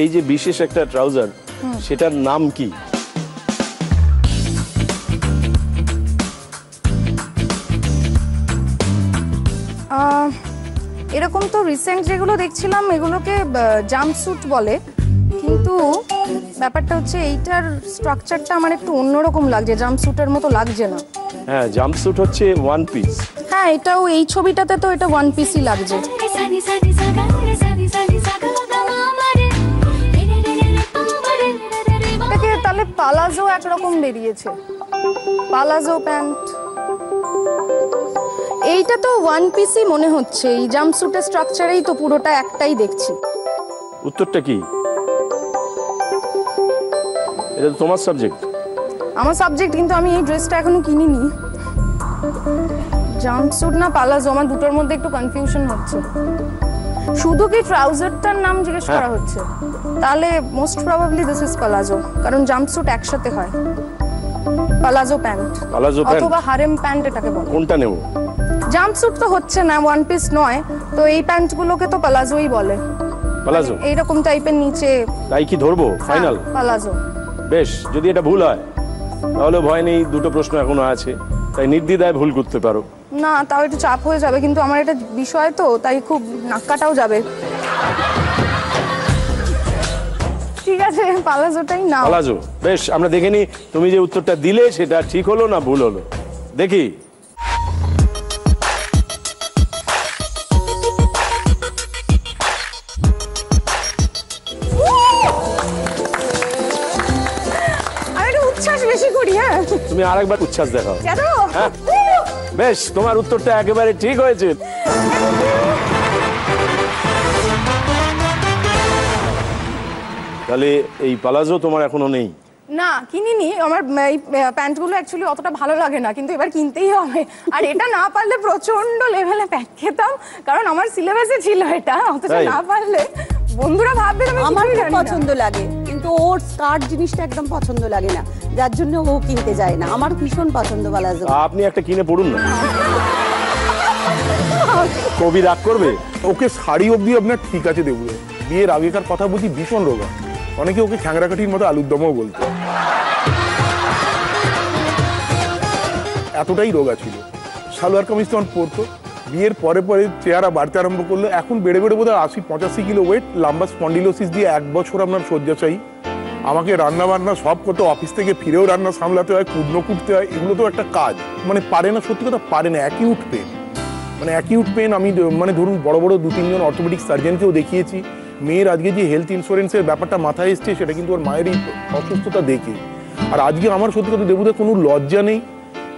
A: এই যে বিশেষ একটা ট্রাউজার, সেটার নাম কি?
B: এরকম তো রিসেন্ট যেগুলো দেখছিলাম এগুলোকে জাম্পস্যুট বলে, কিন্তু ব্যাপারটা হচ্ছে এইটার স্ট্রাকচারটা আমার একটু অন্যরকম লাগছে, জাম্পস্যুটের মতো লাগছে না।
A: হ্যাঁ, জাম্পস্যুট হচ্ছে ওয়ান পিস।
B: হ্যাঁ, এটাও এই ছবিটাতে তো এটা ওয়ান পিসই লাগছে। এটাকে তাহলে পালাজো একরকম বেরিয়েছে, পালাজো প্যান্ট। এইটা তো ওয়ান পিসই মনে হচ্ছে, এই জাম্পস্যুটের স্ট্রাকচারেই তো পুরোটা একটাই দেখছি।
A: উত্তরটা কি? এটা তো তোমার সাবজেক্ট।
B: আমার সাবজেক্ট, কিন্তু আমি এই ড্রেসটা এখনো কিনিনি। জাম্পস্যুট না পালাজো, আমার দুটোর মধ্যে একটু কনফিউশন হচ্ছে। শুধু কি ট্রাউজারটার নাম জিজ্ঞেস করা হচ্ছে? তাহলে most probably this is palazzo, কারণ জাম্পস্যুট একসাথে হয়। পালাজো প্যান্ট,
A: পালাজো প্যান্ট
B: অথবা হারেম প্যান্ট এটাকে বলে।
A: কোনটা নেব?
B: জাম্পস্যুট তো হচ্ছে না, ওয়ান পিস নয়, তো এই প্যান্টগুলোকে তো পালাজোই বলে।
A: পালাজো
B: এইরকম টাইপের নিচে।
A: তাই কি ধরবো ফাইনাল?
B: পালাজো।
A: বেশ, যদি এটা ভুল হয় তাহলে ভয় নেই, 2টো প্রশ্ন এখনো আছে, তাই নির্দ্বিধায় ভুল করতে পারো।
B: না, তাও একটু চাপ হয়ে যাবে, কিন্তু আমার এটা বিষয় তো, তাই খুব নাক্কাটাও যাবে। ঠিক আছে, পালাজোটাই নাও।
A: পালাজো। বেশ, আমরা দেখে নি তুমি যে উত্তরটা দিলে সেটা ঠিক হলো না ভুল হলো। দেখি।
B: আমি একটু উচ্ছ্বাস বেশি করি। হ্যাঁ,
A: তুমি আরেকবার উচ্ছ্বাস দেখাও।
B: কেন?
A: হ্যাঁ, বেশ, তোমার উত্তরটা একেবারে ঠিক হয়েছে। তাহলে এই পালাজো তোমার এখনো নেই?
B: না, কিনিনি। আমার এই প্যান্টগুলো অ্যাকচুয়ালি অতটা ভালো লাগে না, কিন্তু এবার কিনতেই হবে। আর এটা না পারলে প্রচন্ড লেভেলে প্যান্ট খেতাম, কারণ আমার সিলেবাসে ছিল এটা। অথচ
A: তাই?
B: না পারলে বন্ধুরা ভাববে আমি
C: আমার
B: কিছুই
C: খুব
B: জানি না।
C: পছন্দ লাগে, কিন্তু ওর স্কার্ট জিনিসটা একদম পছন্দ লাগে না, যার জন্য ও কিনতে যায় না। আমার ভীষণ পছন্দ পালাজো।
A: আপনি একটা কিনে পড়ুন না, কবি রাগ করবে।
D: ওকে শাড়ি অবধি আপনার ঠিক আছে দেবো, বিয়ের আগেকার কথা বলছি ভীষণ রোগা, অনেকে ওকে খ্যাংরাকাঠির মতো আলুর দমও বলতো, এতটাই রোগা ছিল। সালোয়ার কামিজ তখন পরতো, বিয়ের পরে পরে চেহারা বাড়তে আরম্ভ করলো, এখন বেড়ে বেড়ে বোধহয় 80-85 কিলো ওয়েট, লাম্বা স্পন্ডিলোসিস দিয়ে 1 বছর আপনার শয্যাশায়ী। আমাকে রান্না বান্না সব করতে, অফিস থেকে ফিরেও রান্না সামলাতে হয়, কুটনো কুটতে হয়, এগুলো তো একটা কাজ, মানে পারে না, সত্যি কথা পারে না। অ্যাকিউট পেন, মানে অ্যাকিউট পেন। আমি মানে ধরুন বড় বড় 2-3 জন অর্থোপেডিক সার্জনকেও দেখিয়েছি। মেয়ের আজকে যে হেলথ ইন্স্যুরেন্সের ব্যাপারটা মাথায় এসছে, সেটা কিন্তু ওর মায়েরই অসুস্থতা দেখে। আর আজকে আমার সত্যি কথা দেবুদের কোনো লজ্জা নেই,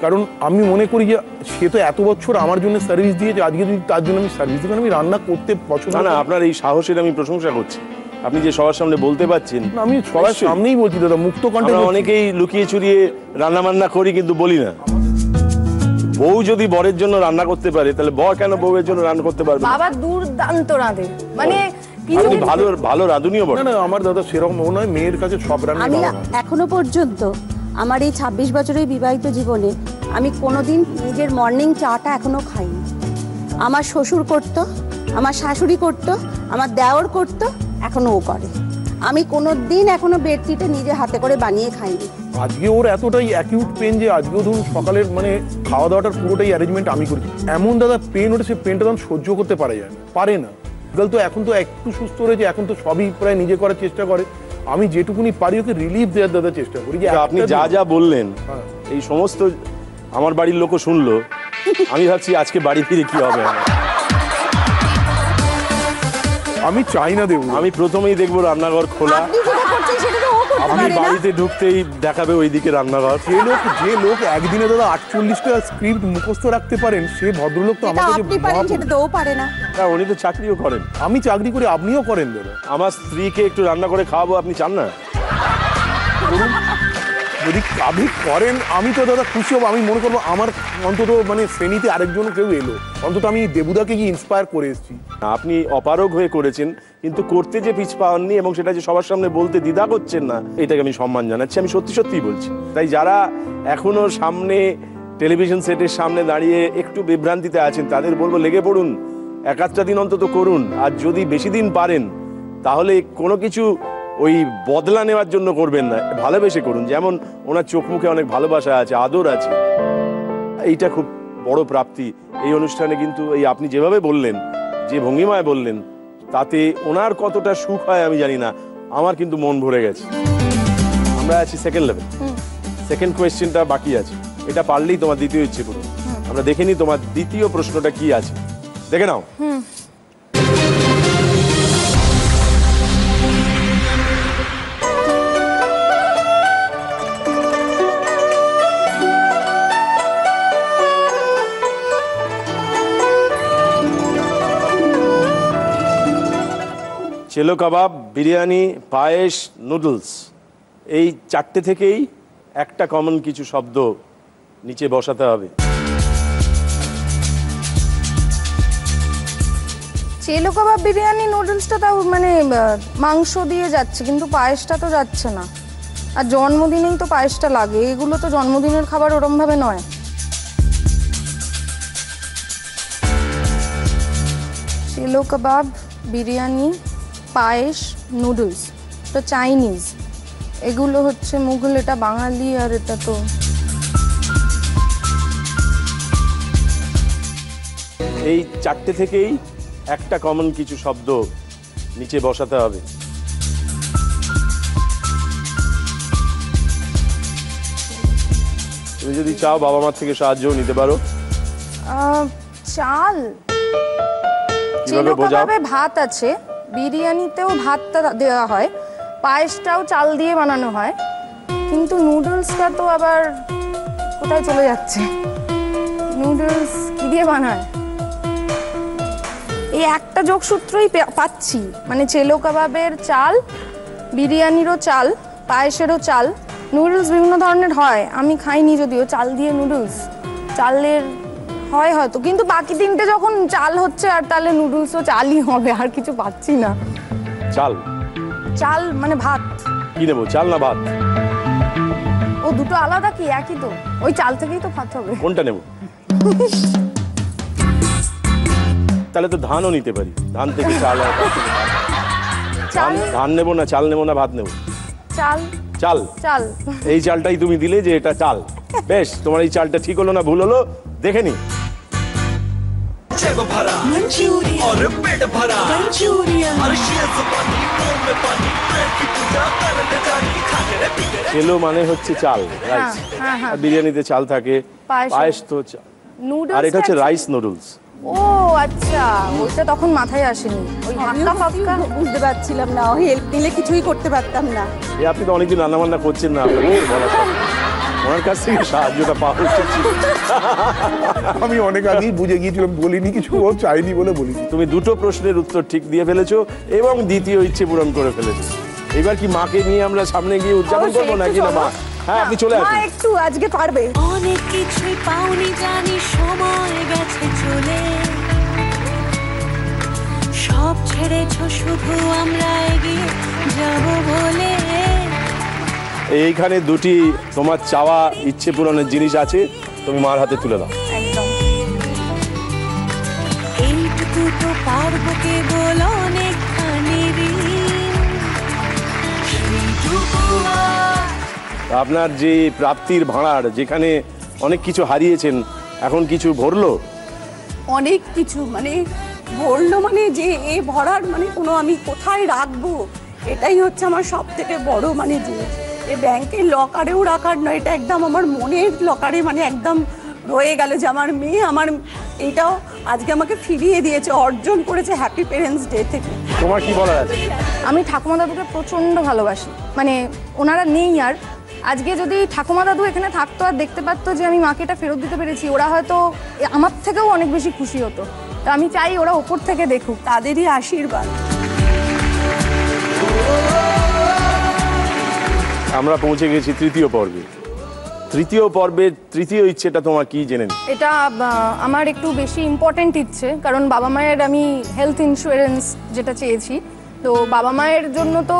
D: কারণ আমি মনে করি যে সে তো এত বছর আমার জন্য সার্ভিস দিয়েছে, আজকে যদি তার জন্য আমি সার্ভিস দিই, আমি রান্না করতে পছন্দ
A: না, আপনার এই সাহসের আমি প্রশংসা করছি। আপনি যে সবার সামনে বলতে পারছেন।
D: আমি সবার সামনেই বলছি দাদা, মুক্ত কণ্ঠে।
A: আমরা অনেকেই লুকিয়ে চুরিয়ে রান্না বান্না করি, কিন্তু বলি না। বউ যদি বরের জন্য রান্না করতে পারে, তাহলে বর কেন বউয়ের জন্য রান্না করতে পারবে?
B: বাবা দুর্দান্ত রাঁধে, মানে
A: আপনি ভালো ভালো রাঁধুনিও বটে।
D: না না, আমার দাদা সেরকম মনে হয়, মেয়ের কাছে সব রান্নাই
C: আমি
D: ভালো হয়।
C: এখনো পর্যন্ত আমার এই 26 বছরের বিবাহিত জীবনে আমি কোনোদিন নিজের মর্নিং চাটা এখনো খাইনি। আমার শ্বশুর করতো, আমার শাশুড়ি করতো, আমার দেওর করতো, এখনো ও করে। আমি কোনোদিন এখনো বেডশিটে নিজে হাতে করে বানিয়ে খাইনি।
D: আজকে ওর এতটাই অ্যাকিউট পেন যে আজকেও ধরুন সকালের মানে খাওয়া দাওয়াটার পুরোটাই অ্যারেঞ্জমেন্ট আমি করি। এমন দাদা পেন ওটা, সে পেনটা তখন সহ্য করতে পারে যায় না, পারে না। গেল তো এখন তো একটু সুস্থ রয়েছে, এখন তো সবই প্রায় নিজে করার চেষ্টা করে। আমি যেটুকুনি পারি ওকে রিলিফ দেওয়ার দাদা চেষ্টা করি। যে
A: আপনি যা যা বললেন এই সমস্ত আমার বাড়ির লোকও শুনলো, আমি ভাবছি আজকে বাড়ি ফিরে কি হবে।
D: আমি চাই না দেবো,
A: আমি প্রথমেই দেখবো রান্নাঘর খোলা,
C: আপনি যেটা করছেন সেটা তো ও করতে
A: আমি
C: পারে না।
A: বাড়িতে ঢুকতেই দেখাবে ওইদিকে রান্নাঘর।
D: যে লোক একদিনে দাদা 48টা স্ক্রিপ্ট মুখস্থ রাখতে পারেন, সে ভদ্রলোক তো
C: যেটা
D: আমার কাছে
C: আপনি পারেন সেটা তো ও পারে না।
A: হ্যাঁ, উনি তো চাকরিও করেন।
D: আমি চাকরি করি, আপনিও করেন দাদা।
A: আমার স্ত্রীকে একটু রান্না করে খাওয়াবো, আপনি চান না?
D: যদি আপনি করেন আমি তো দাদা খুশি হবো। আমি মনে করবো আমার অন্তত মানে শ্রেণীতে আরেকজন কেউ এলো, অন্তত আমি দেবুদাকে গিয়ে ইন্সপায়ার করে এসেছি।
A: আপনি অপারগ হয়ে করেছেন, কিন্তু করতে যে পিছ পাওয়াননি এবং সেটা যে সবার সামনে বলতে দ্বিধা করছেন না, এটাকে আমি সম্মান জানাচ্ছি। আমি সত্যি সত্যিই বলছি। তাই যারা এখনো সামনে টেলিভিশন সেটের সামনে দাঁড়িয়ে একটু বিভ্রান্তিতে আছেন, তাদের বলবো লেগে পড়ুন, এক আধটা দিন অন্তত করুন। আর যদি বেশি দিন পারেন তাহলে কোনো কিছু ওই বদলা নেওয়ার জন্য করবেন না, ভালোবেসে করুন। যেমন ওনার চোখ মুখে অনেক ভালোবাসা আছে, আদর আছে, এইটা খুব বড় প্রাপ্তি এই অনুষ্ঠানে। কিন্তু এই আপনি যেভাবে বললেন, যে ভঙ্গিমায় বললেন, তাতে ওনার কতটা সুখ হয় আমি জানি না, আমার কিন্তু মন ভরে গেছে। আমরা আছি সেকেন্ড লেভেল, সেকেন্ড কোয়েশ্চেনটা বাকি আছে। এটা পারলেই তোমার দ্বিতীয় ইচ্ছে করুন। আমরা দেখে নিই তোমার দ্বিতীয় প্রশ্নটা কি আছে, দেখে নাও। চেলো কাবাব, বিরিয়ানি, পায়েস, নুডলস, এই চারটে থেকেই একটা কমন কিছু শব্দ নিচে বসাতে হবে।
B: চেলো কাবাব, বিরিয়ানি, নুডলসটা তাও মানে মাংস দিয়ে যাচ্ছে, কিন্তু পায়েসটা তো যাচ্ছে না। আর জন্মদিনেই তো পায়েসটা লাগে, এগুলো তো জন্মদিনের খাবার ওরম ভাবে নয়। চেলো কাবাব, বিরিয়ানি, পায়েস, নুডলস, তো চাইনিজ, এগুলো হচ্ছে মুঘল, এটা বাঙালি, আর এটা তো
A: এই চারটে থেকেই একটা কমন কিছু শব্দ নিচে বসাতে হবে। তুমি যদি চাও বাবা মার থেকে সাহায্যও নিতে পারো।
B: চাল, চেলো কাবাবে ভাত আছে, বিরিয়ানিতেও ভাতটা দেওয়া হয়, পায়েসটাও চাল দিয়ে বানানো হয়, কিন্তু নুডলসটা তো আবার কোথায় চলে যাচ্ছে? নুডলস কি দিয়ে বানায়? এই একটা যোগসূত্রই পাচ্ছি, মানে চেলো কাবাবের চাল, বিরিয়ানিরও চাল, পায়েসেরও চাল, নুডলস বিভিন্ন ধরনের হয়, আমি খাইনি যদিও চাল দিয়ে নুডলস, চালের হয় হয়তো, কিন্তু বাকি তিনটে যখন চাল হচ্ছে আর তাহলে নুডলসও চালই হবে, আর কিছু পাচ্ছি না।
A: চাল,
B: চাল মানে ভাত।
A: কি নেবো, চাল না ভাত?
B: ও দুটো আলাদা কি একই তো? ওই চাল থেকেই তো ভাত হবে।
A: কোনটা নেব? তাহলে তো ধানও নিতে পারি, ধান থেকে চাল হয়।
B: চাল,
A: ধান নেবো না চাল নেবো না ভাত নেবো?
B: চাল।
A: চাল,
B: চাল।
A: এই চালটাই তুমি দিলে যে এটা চাল। বেশ, তোমার এই চালটা ঠিক হলো না ভুল হলো দেখে নি। চেলো মানে হচ্ছে চাল, রাইস। আর বিরিয়ানিতে চাল থাকে, পায়েস তো চাল, আর এটা হচ্ছে রাইস নুডলস।
B: ও আচ্ছা, ওইটা তখন মাথায় আসেনি, ওই হাক্কা ফাক্কা
C: বুঝতে পারছিলাম না, হেল্প নিলে কিছুই করতে পারতাম না।
A: এই আপনি তো অনেকদিন রান্না বান্না করছেন না, আপনাকে বলা ওনার কাছ থেকে সাহায্যটা পাওয়া উচিত ছিল।
D: আমি অনেক আগেই বুঝে গিয়েছিলাম, বলিনি কিছু, ও চাইনি বলে বলি।
A: তুমি দুটো প্রশ্নের উত্তর ঠিক দিয়ে ফেলেছো এবং দ্বিতীয় ইচ্ছে পূরণ করে ফেলেছো। এবার কি মাকে নিয়ে আমরা সামনে গিয়ে উদযাপন করবো নাকি না মা? হ্যাঁ, আপনি চলে আসুন।
C: একটু আজকে পারবে।
E: অনেক কিছুই পাওনি জানি, সময় গেছে চলে, সব ছেড়েছো শুধু আমরা এগিয়ে যাব বলে।
A: এইখানে দুটি তোমার চাওয়া ইচ্ছে পূরণের জিনিস আছে, তুমি মার হাতে তুলে দাও।
B: একদম।
E: এইটুকু তো পারবো কেবল অনেকখানি ঋণ। সেইটুকু আর
A: আপনার যে প্রাপ্তির ভাঁড়ার, যেখানে অনেক কিছু হারিয়েছেন, এখন কিছু ভরলো?
C: অনেক কিছু মানে ভরলো, মানে যে এ ভরার মানে কোনো আমি কোথায় রাখবো, এটাই হচ্ছে আমার সব থেকে বড় মানে জিনিস। এ ব্যাংকের লকারেও রাখার নয়, এটা একদম আমার মনের লকারে মানে একদম রয়ে গেল যে আমার মেয়ে আমার এইটাও আজকে আমাকে ফিরিয়ে দিয়েছে, অর্জন করেছে হ্যাপি পেরেন্টস ডে থেকে।
A: তোমার কি বলার আছে?
B: আমি ঠাকুমা দাদুকে প্রচণ্ড ভালোবাসি, মানে ওনারা নেই আর। আজকে যদি ঠাকুমা দাদু এখানে থাকতো আর দেখতে পারতো যে আমি মাকে এটা ফেরত দিতে পেরেছি, ওরা হয়তো আমার থেকেও অনেক বেশি খুশি হতো। তো আমি চাই ওরা ওপর থেকে দেখুক,
C: তাদেরই আশীর্বাদ।
A: আমরা পৌঁছে গেছি তৃতীয় পর্বে। তৃতীয় পর্বের তৃতীয় ইচ্ছেটা তোমার কি জেনে নিই?
B: এটা আমার একটু বেশি ইম্পর্ট্যান্ট ইচ্ছে, কারণ বাবা মায়ের আমি হেলথ ইন্স্যুরেন্স যেটা চেয়েছি, তো বাবা মায়ের জন্য তো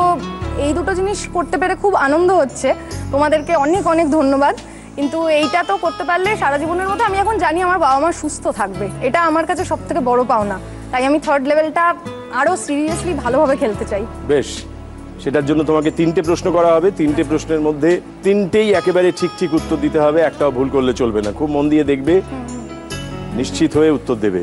B: এই দুটো জিনিস করতে পেরে খুব আনন্দ হচ্ছে। তোমাদেরকে অনেক অনেক ধন্যবাদ। কিন্তু এইটা তো করতে পারলে সারা জীবনের মতো আমি এখন জানি আমার বাবা মা সুস্থ থাকবে, এটা আমার কাছে সব থেকে বড় পাওনা। তাই আমি থার্ড লেভেলটা আরও সিরিয়াসলি ভালোভাবে খেলতে চাই।
A: বেশ, সেটার জন্য তোমাকে 3টে প্রশ্ন করা হবে। 3টে প্রশ্নের মধ্যে 3টেই একেবারে ঠিক ঠিক উত্তর দিতে হবে, একটাও ভুল করলে চলবে না। খুব মন দিয়ে দেখবে, নিশ্চিত হয়ে উত্তর দেবে।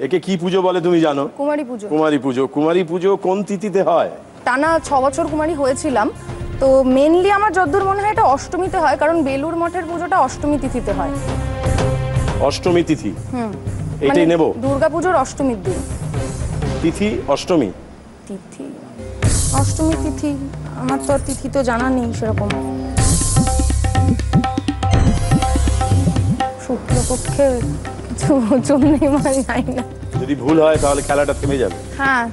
A: একে কি পুজো বলে তুমি জানো?
B: কুমারী পুজো।
A: কুমারী পুজো। কুমারী পুজো কোন তিথিতে হয়?
B: টানা 6 বছর কুমারী হয়েছিলাম, তো মেনলি আমার যতদূর মনে হয় এটা অষ্টমীতে হয়, কারণ বেলুর মঠের পুজোটা অষ্টমী তিথিতে হয়।
A: অষ্টমী তিথি?
B: মানে
A: এইটাই নেব।
B: দুর্গাপুজোর অষ্টমীর দিন।
A: তিথি অষ্টমী?
B: তিথি অষ্টমী তিথি, আমার তো আর তিথি তো জানা নেই সেরকম। শুক্লপক্ষে কিছু নেই, মানে জানি না।
A: যদি ভুল হয় তাহলে খেলাটা থেমে যাবে।
B: হ্যাঁ,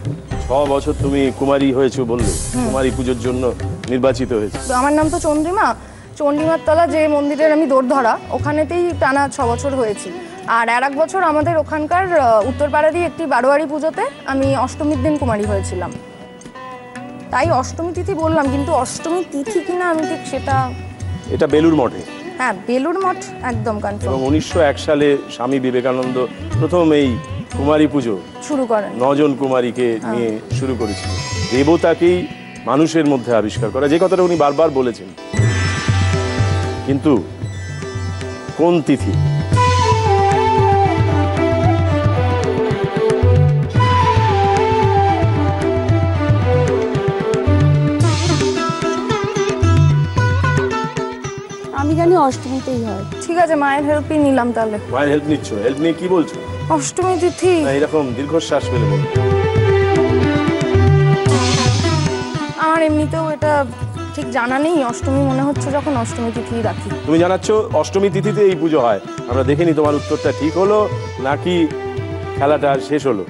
A: 6 বছর তুমি কুমারী হয়েছো বললে, কুমারী পুজোর জন্য নির্বাচিত হয়েছে।
B: আমার নাম তো চন্দ্রিমা। চন্দ্রিমার তলা যে মন্দিরের আমি দৌড় ধরা, ওখানেতেই টানা 6 বছর হয়েছি। আর এক বছর আমাদের ওখানকার উত্তরপাড়ারই একটি বারোয়ারি পুজোতে আমি অষ্টমীর দিন কুমারী হয়েছিলাম, তাই অষ্টমী তিথি বললাম। কিন্তু অষ্টমী তিথি কিনা আমি ঠিক সেটা।
A: এটা বেলুর মঠে?
B: হ্যাঁ, বেলুর মঠ, একদম কনফার্ম।
A: এবং 1901 সালে স্বামী বিবেকানন্দ প্রথম এই কুমারী পুজো
B: শুরু করেন।
A: 9 জন কুমারীকে নিয়ে শুরু করেছিল। দেবতাকেই মানুষের মধ্যে আবিষ্কার করা, যে কথাটা উনি বারবার বলেছেন। কিন্তু কোন তিথি?
C: আমি জানি অষ্টমীতেই হয়।
B: ঠিক আছে, মায়ের হেল্পই নিলাম তাহলে।
A: মায়ের হেল্প নিচ্ছ? হেল্প নিয়ে কি বলছো?
B: অষ্টমী তিথি।
A: না, এরকম দীর্ঘশ্বাস ফেলে বলো।
B: আমার এমনিতেও এটা ঠিক জানা নেই, অষ্টমী মনে হচ্ছে যখন অষ্টমী তিথি রাখি।
A: তুমি জানাচ্ছ অষ্টমী তিথিতে এই পুজো হয়। আমরা দেখে নি তোমার উত্তরটা ঠিক হলো নাকি খেলাটা শেষ হলো।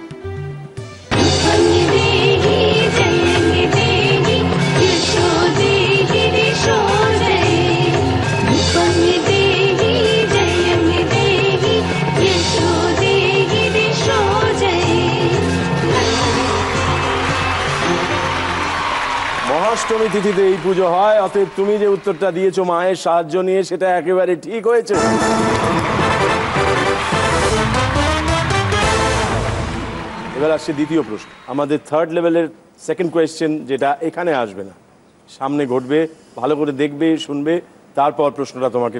A: অষ্টমী তিথিতে এই পুজো হয়, অতএব তুমি যে উত্তরটা দিয়েছো মায়ের সাহায্য নিয়ে, সেটা একেবারে ঠিক হয়েছে। এবার আসছে দ্বিতীয় প্রশ্ন। আমাদের থার্ড লেভেলের সেকেন্ড কোয়েশ্চেন, যেটা এখানে আসবে না, সামনে ঘটবে। ভালো করে দেখবে, শুনবে, তারপর প্রশ্নটা তোমাকে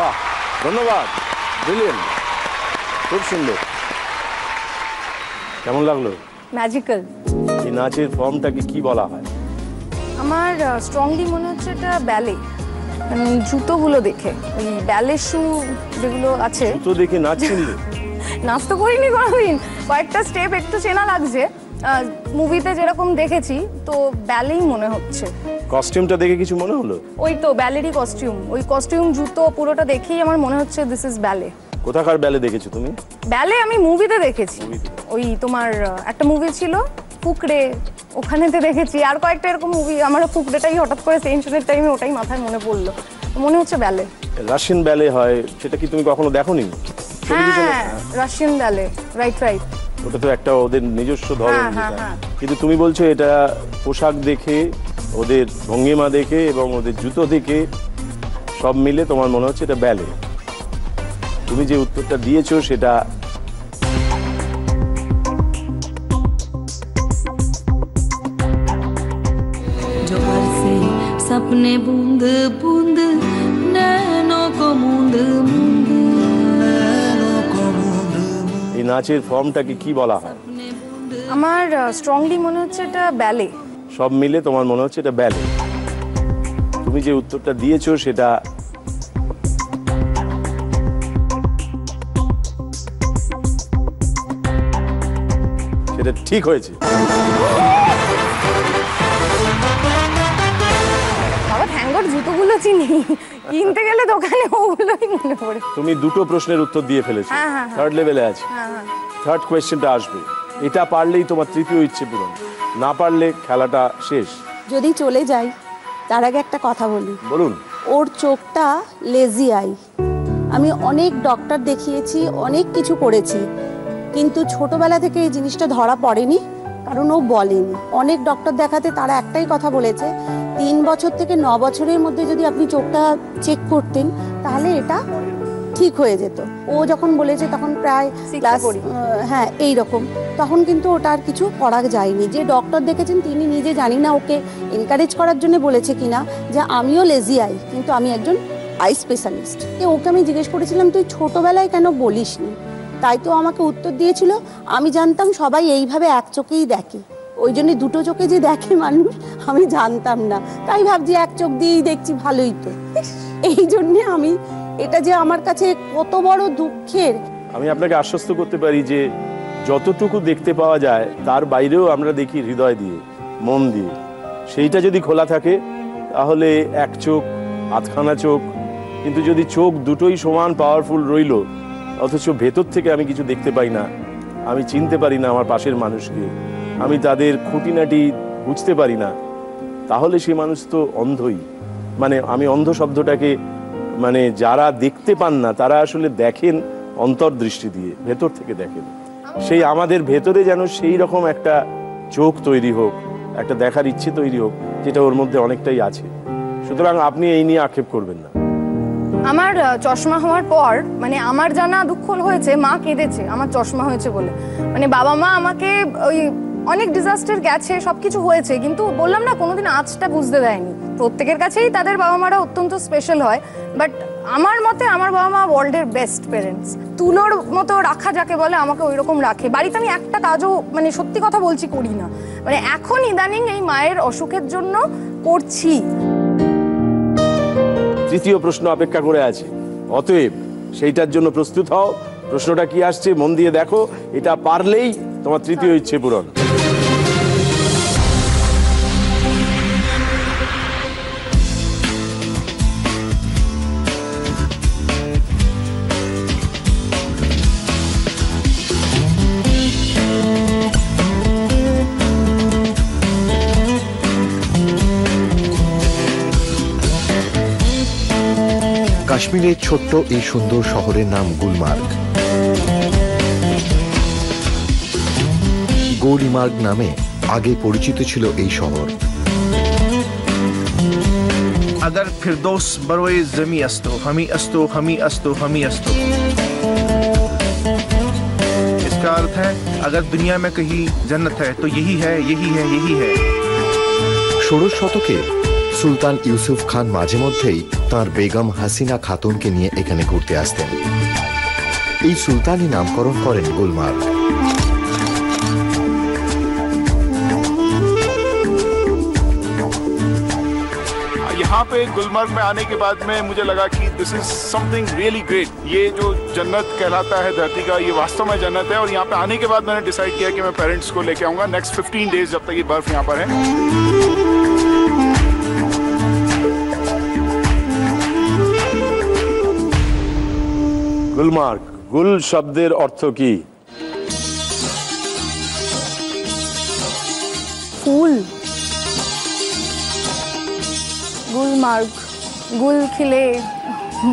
A: বাহ, ধন্যবাদ, ব্রিলিয়েন্ট, খুব সুন্দর। কেমন লাগলো?
B: ম্যাজিক্যাল।
A: এই নাচের ফর্মটাকে কি বলা হয়?
B: আমার স্ট্রংলি মনে হচ্ছে এটা ব্যালে, মানে জুতোগুলো দেখে, ওই ব্যালে শু যেগুলো আছে।
A: জুতো দেখে নাচ চিনলে?
B: নাচ তো করিনি কোনোদিন, কয়েকটা স্টেপ একটু চেনা লাগছে, মুভিতে যেরকম দেখেছি, তো ব্যালেই মনে হচ্ছে।
A: কস্টিউমটা দেখে কিছু মনে হলো?
B: ওই তো ব্যালেরই কস্টিউম, ওই কস্টিউম জুতো পুরোটা দেখেই আমার মনে হচ্ছে দিস ইজ ব্যালে।
A: কোথাকার ব্যালে দেখেছো তুমি?
B: ব্যালে আমি মুভিতে দেখেছি, ওই তোমার একটা মুভি ছিল ফুকরে, ওখানেতে দেখেছি, আর কয়েকটা এরকম মুভি। আমার ফুকরেটাই হঠাৎ করে সেন্সনের টাইমে ওটাই মাথায় মনে পড়লো, মনে হচ্ছে ব্যালে।
A: রাশিয়ান ব্যালে হয়, সেটা কি তুমি কখনো দেখোনি?
B: হ্যাঁ, রাশিয়ান ব্যালে, রাইট রাইট।
A: ওটা তো একটা ওদের নিজস্ব ধরন,
B: হ্যাঁ।
A: কিন্তু তুমি বলছো এটা পোশাক দেখে, ওদের ভঙ্গিমা দেখে এবং ওদের জুতো দেখে সব মিলে তোমার মনে হচ্ছে এটা ব্যালে। তুমি যে উত্তরটা দিয়েছো সেটা
E: जो बरसे सपने बूंद बूंद नैनों को मूंद मूंद
A: এই নাচের ফর্মটাকে কি বলা হয়?
B: আমার স্ট্রংলি মনে হচ্ছে এটা ব্যালে।
A: সব মিলে তোমার মনে হচ্ছে এটা ব্যালে। তুমি যে উত্তরটা দিয়েছো সেটা ঠিক হয়েছে।
B: বাবা থ্যাঙ্ক গড জুতোগুলো চিনি, কিনতে গেলে দোকানে ওগুলোই মনে পড়ে।
A: তুমি দুটো প্রশ্নের উত্তর দিয়ে ফেলেছো, থার্ড লেভেলে আছে। থার্ড কোয়েশ্চেনটা আসবে, এটা পারলেই তোমার তৃতীয় ইচ্ছে পূরণ, না পারলে খেলাটা শেষ।
C: যদি চলে যাই তার আগে একটা কথা বলি।
A: বলুন।
C: ওর চোখটা লেজি আই। আমি অনেক ডক্টর দেখিয়েছি, অনেক কিছু করেছি, কিন্তু ছোটবেলা থেকে এই জিনিসটা ধরা পড়েনি, কারণ ও বলেনি। অনেক ডক্টর দেখাতে তারা একটাই কথা বলেছে, 3 বছর থেকে 9 বছরের মধ্যে যদি আপনি চোখটা চেক করতেন তাহলে এটা ঠিক হয়ে যেত। ও যখন বলেছে তখন প্রায় ক্লাস হ্যাঁ এইরকম, তখন কিন্তু ওটা আর কিছু করা যায়নি। যে ডক্টর দেখেছেন তিনি নিজে, জানি না ওকে এনকারেজ করার জন্য বলেছে কিনা, যে আমিও লেজি আই, কিন্তু আমি একজন আই স্পেশালিস্ট। ওকে আমি জিজ্ঞেস করেছিলাম তুই ছোটবেলায় কেন বলিসনি, তাই তো আমাকে উত্তর দিয়েছিল আমি জানতাম সবাই এইভাবে এক চোখেই দেখে, ওই জন্য দুটো চোখে যে দেখে মানুষ আমি জানতাম না, তাই ভাবছি এক চোখ দিয়েই দেখছি, ভালোই তো। এই জন্যে আমি, এটা যে আমার কাছে কত বড় দুঃখের।
A: আমি আপনাকে আশ্বস্ত করতে পারি যে যতটুকু দেখতে পাওয়া যায় তার বাইরেও আমরা দেখি হৃদয় দিয়ে, মন দিয়ে। সেইটা যদি খোলা থাকে তাহলে এক চোখ, আধখানা চোখ, কিন্তু যদি চোখ দুটোই সমান পাওয়ারফুল রইল, অথচ ভেতর থেকে আমি কিছু দেখতে পাই না, আমি চিনতে পারি না আমার পাশের মানুষকে, আমি তাদের খুঁটিনাটি বুঝতে পারি না, তাহলে সে মানুষ তো অন্ধই। মানে আমি অন্ধ শব্দটাকে, মানে যারা দেখতে পান না তারা আসলে দেখেন অন্তর্দৃষ্টি দিয়ে, ভেতর থেকে দেখেন। সেই আমাদের ভেতরে যেন সেই রকম একটা চোখ তৈরি হোক, একটা দেখার ইচ্ছে তৈরি হোক, যেটা ওর মধ্যে অনেকটাই আছে। সুতরাং আপনি এই নিয়ে আক্ষেপ করবেন না।
B: আমার চশমা হওয়ার পর, মানে আমার জানা দুঃখ হয়েছে, মা কেঁদেছে আমার চশমা হয়েছে বলে। মানে বাবা মা আমাকে ওই অনেক ডিজাস্টার গেছে, সবকিছু হয়েছে, কিন্তু বললাম না কোনোদিন আঁচটা বুঝতে দেয়নি। প্রত্যেকের কাছেই তাদের বাবা মারা অত্যন্ত স্পেশাল হয়, বাট আমার মতে আমার বাবা মা ওয়ার্ল্ডের বেস্ট প্যারেন্টস। তুলোর মতো রাখা যাকে বলে, আমাকে ওই রকম রাখে। বাড়িতে আমি একটা কাজও, মানে সত্যি কথা বলছি, করি না। মানে এখন ইদানিং এই মায়ের অসুখের জন্য করছি।
A: তৃতীয় প্রশ্ন অপেক্ষা করে আছে, অতএব সেইটার জন্য প্রস্তুত হও। প্রশ্নটা কি আসছে মন দিয়ে দেখো, এটা পারলেই তোমার তৃতীয় ইচ্ছে পূরণ।
K: কাশ্মীরের ছোট্ট এই সুন্দর শহরের নাম গুলমার্গ। গৌরিমার্গ নামে আগে পরিচিত ছিল এই শহর।
L: अगर फिरदौस बरोए जमी अस्तो हमी अस्तो हमी अस्तो हमी अस्तो, इसका अर्थ है अगर दुनिया में कहीं जन्नत है तो यही है, यही है, यही है।
K: 16 শতকে সুলতান ইউসুফ খান মাঝে মধ্যেই তার বেগম হাসিনা খাতুনকে নিয়ে এখানে ঘুরতে আসতেন। এই সুলতানি নামকরণ করেন গুলমার্গ।
D: यहाँ पे गुलमर्ग में आने के बाद में मुझे लगा कि this is something really great. ये जो जन्नत कहलाता है धरती का, ये वास्तव में जन्नत है। और यहाँ पे आने के बाद मैंने डिसाइड किया कि मैं पेरेंट्स को लेके आऊंगा नेक्स्ट 15 डेज जब तक ये बर्फ यहाँ पर है।
A: গুলমার্গ, গুল শব্দের অর্থ কি?
B: ফুল। गुलमार्ग, गुल खिले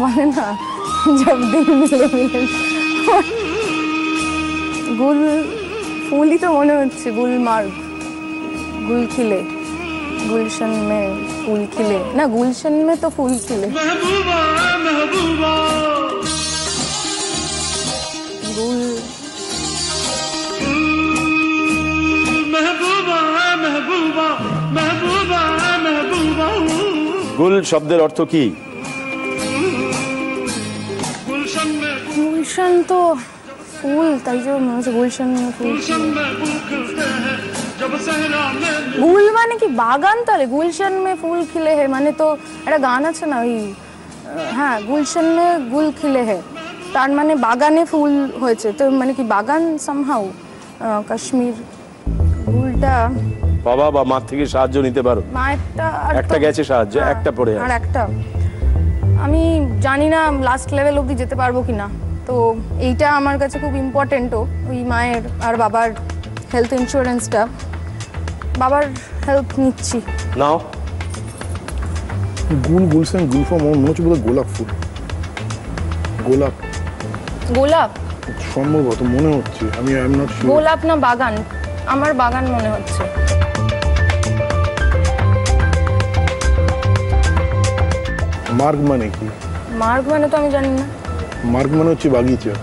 B: বলে না, जब दिन मिले मिले गुल फूल ही तो মনে হচ্ছে। गुलमार्ग, गुल खिले, गुलशन में फूल खिले ना, गुलशन में तो फूल खिले।
G: महबूबा महबूबा
B: गुल
G: महबूबा महबूबा महबूबा महबूबा
A: গুল শব্দের অর্থ কি?
B: गुलशन तो फूल, তাই যে মনে হচ্ছে গুলশন में फूल। गुल মানে কি বাগান? তাহলে গুলশন में फूल खिले है মানে তো একটা গান আছে না ওই, হ্যাঁ, গুলশন में गुल खिले है, তার মানে বাগানে ফুল হয়েছে, তো মানে কি বাগান সামহাউ। কাশ্মীর গুলটা
A: বাবা বা মা থেকে সাহায্য নিতে পারো।
B: মা
A: একটা গেছে সাহায্য, একটা পড়ে
B: আর একটা আমি জানি না লাস্ট লেভেল অবধি যেতে পারবো কিনা, তো এইটা আমার কাছে খুব ইম্পর্টেন্টও। ওই মায়ের আর বাবার হেলথ ইন্স্যুরেন্সটা, বাবার হেল্প নিচ্ছি।
A: নাও।
D: গুল, গুলশান, গুলফাম, মনে হচ্ছে বোধহয় গোলাপ ফুল। গোলাপ,
B: গোলাপ
D: সম্ভবত মনে হচ্ছে, আমি আই এম নট শিওর।
B: গোলাপ না বাগান? আমার বাগান মনে হচ্ছে।
D: মার্গ মানে কি?
B: মার্গ মানে তো আমি জানি না।
D: মার্গ মানে হচ্ছে বাগিচা।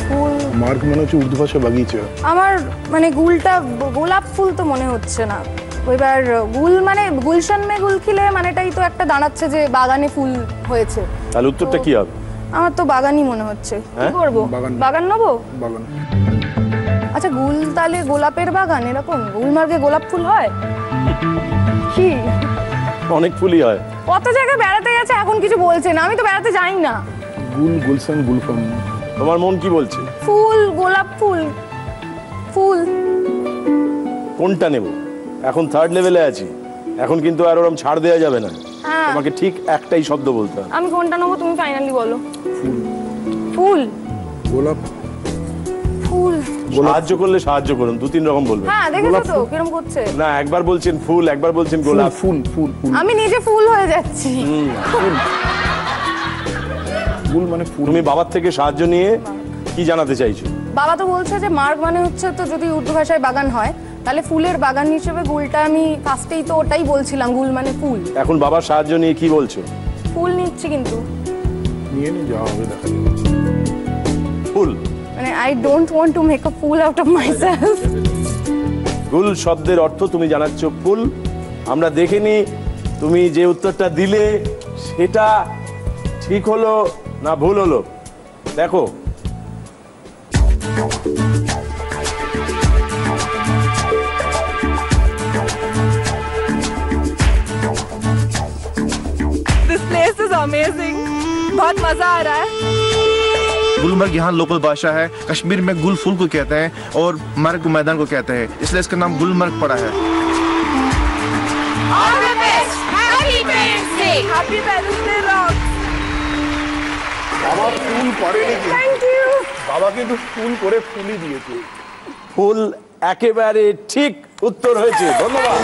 B: ফুল,
D: মার্গ মানে হচ্ছে উর্দু ভাষা বাগিচা।
B: আমার মানে গুলটা গোলাপ ফুল তো মনে হচ্ছে না। এবার গুল মানে গুলশন মে গুল খিলে মানেটাই তো একটা দাঁড়াচ্ছে যে বাগানে ফুল হয়েছে।
A: তাহলে উত্তরটা কি হবে?
B: আমার তো বাগানই মনে হচ্ছে। কি করব? বাগান নেবো।
D: বাগান।
B: আচ্ছা, গুল তাহলে গোলাপের বাগান, এরকম গুলমার্গে গোলাপ ফুল হয় কি?
A: অনেক ফুলই হয়।
B: কত জায়গায় বেড়াতে গেছে, এখন কিছু বলছে না। আমি তো বেড়াতে যাই না।
D: গুল, গুলশান, গুলফাম।
A: তোমার মন কি বলছে?
B: ফুল, গোলাপ ফুল, ফুল।
A: কোনটা নেব? এখন থার্ড লেভেলে আছি, এখন কিন্তু আর ওরকম ছাড় দেওয়া যাবে না।
B: হ্যাঁ,
A: তোমাকে ঠিক একটাই শব্দ বলতে হবে।
B: আমি কোনটা নেবো তুমি ফাইনালি বলো। ফুল,
D: গোলাপ
B: ফুল।
A: সাহায্য করলে সাহায্য করুন, 2-3 রকম বলবেন।
B: হ্যাঁ, দেখেছো তো কিরকম করছে।
A: না, একবার বলছেন ফুল, একবার বলছেন গোলাপ।
D: ফুল, ফুল, ফুল।
B: আমি নিজে ফুল হয়ে যাচ্ছি।
D: ফুল মানে ফুল।
A: তুমি বাবার থেকে সাহায্য নিয়ে কি জানাতে চাইছো?
B: বাবা তো বলছে যে মার্গ মানে হচ্ছে, তো যদি উর্দু ভাষায় বাগান হয় তাহলে ফুলের বাগান হিসেবে গুলটা, আমি ফার্স্টেই তো ওটাই বলছিলাম, গুল মানে ফুল।
A: এখন বাবার সাহায্য নিয়ে কি বলছো?
B: ফুল নিচ্ছি, কিন্তু
D: নিয়ে নি যাওয়া হবে, দেখা যাবে।
A: ফুল
B: মানে I don't want to make a full out of myself.
A: গুল শব্দের অর্থ তুমি জানাচ্ছ ফুল। আমরা দেখিনি তুমি যে উত্তরটা দিলে সেটা ঠিক হলো না ভুল হলো, দেখো।
M: This place is amazing. बहुत मजा आ रहा है।
L: गुलमर्ग यहाँ लोकल भाषा है। कश्मीर में गुल फूल को कहते हैं और मर्ग को मैदान को कहते हैं, इसलिए इसका नाम गुलमर्ग पड़ा है।
M: All the best. Happy Parents Day. Happy Parents Day, Rock.
D: বাবা ফুল করে নাকি?
B: Thank you.
D: বাবা কিন্তু ফুল করে ফুলই দিয়েছে।
A: ফুল একেবারে ঠিক উত্তর হয়েছে, ধন্যবাদ।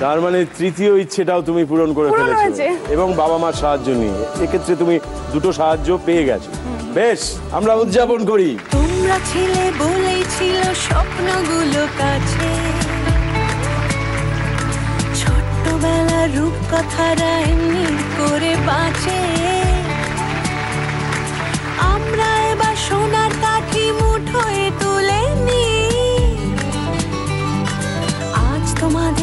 A: তার মানে তৃতীয় ইচ্ছেটাও তুমি পূরণ করে ফেলেছো, এবং বাবা মার সাহায্য নিয়ে। এক্ষেত্রে তুমি দুটো সাহায্য পেয়ে গেছো। বেশ, আমরা উদযাপন করি।
E: তোমরা ছিলে বলেই ছিল স্বপ্নগুলো কাছে, ছোট্টবেলার রূপকথারা এমনি করে বাঁচে। আমরা এবার সোনার কাঠি মুঠোয় তুলে নি, আজ তোমাদের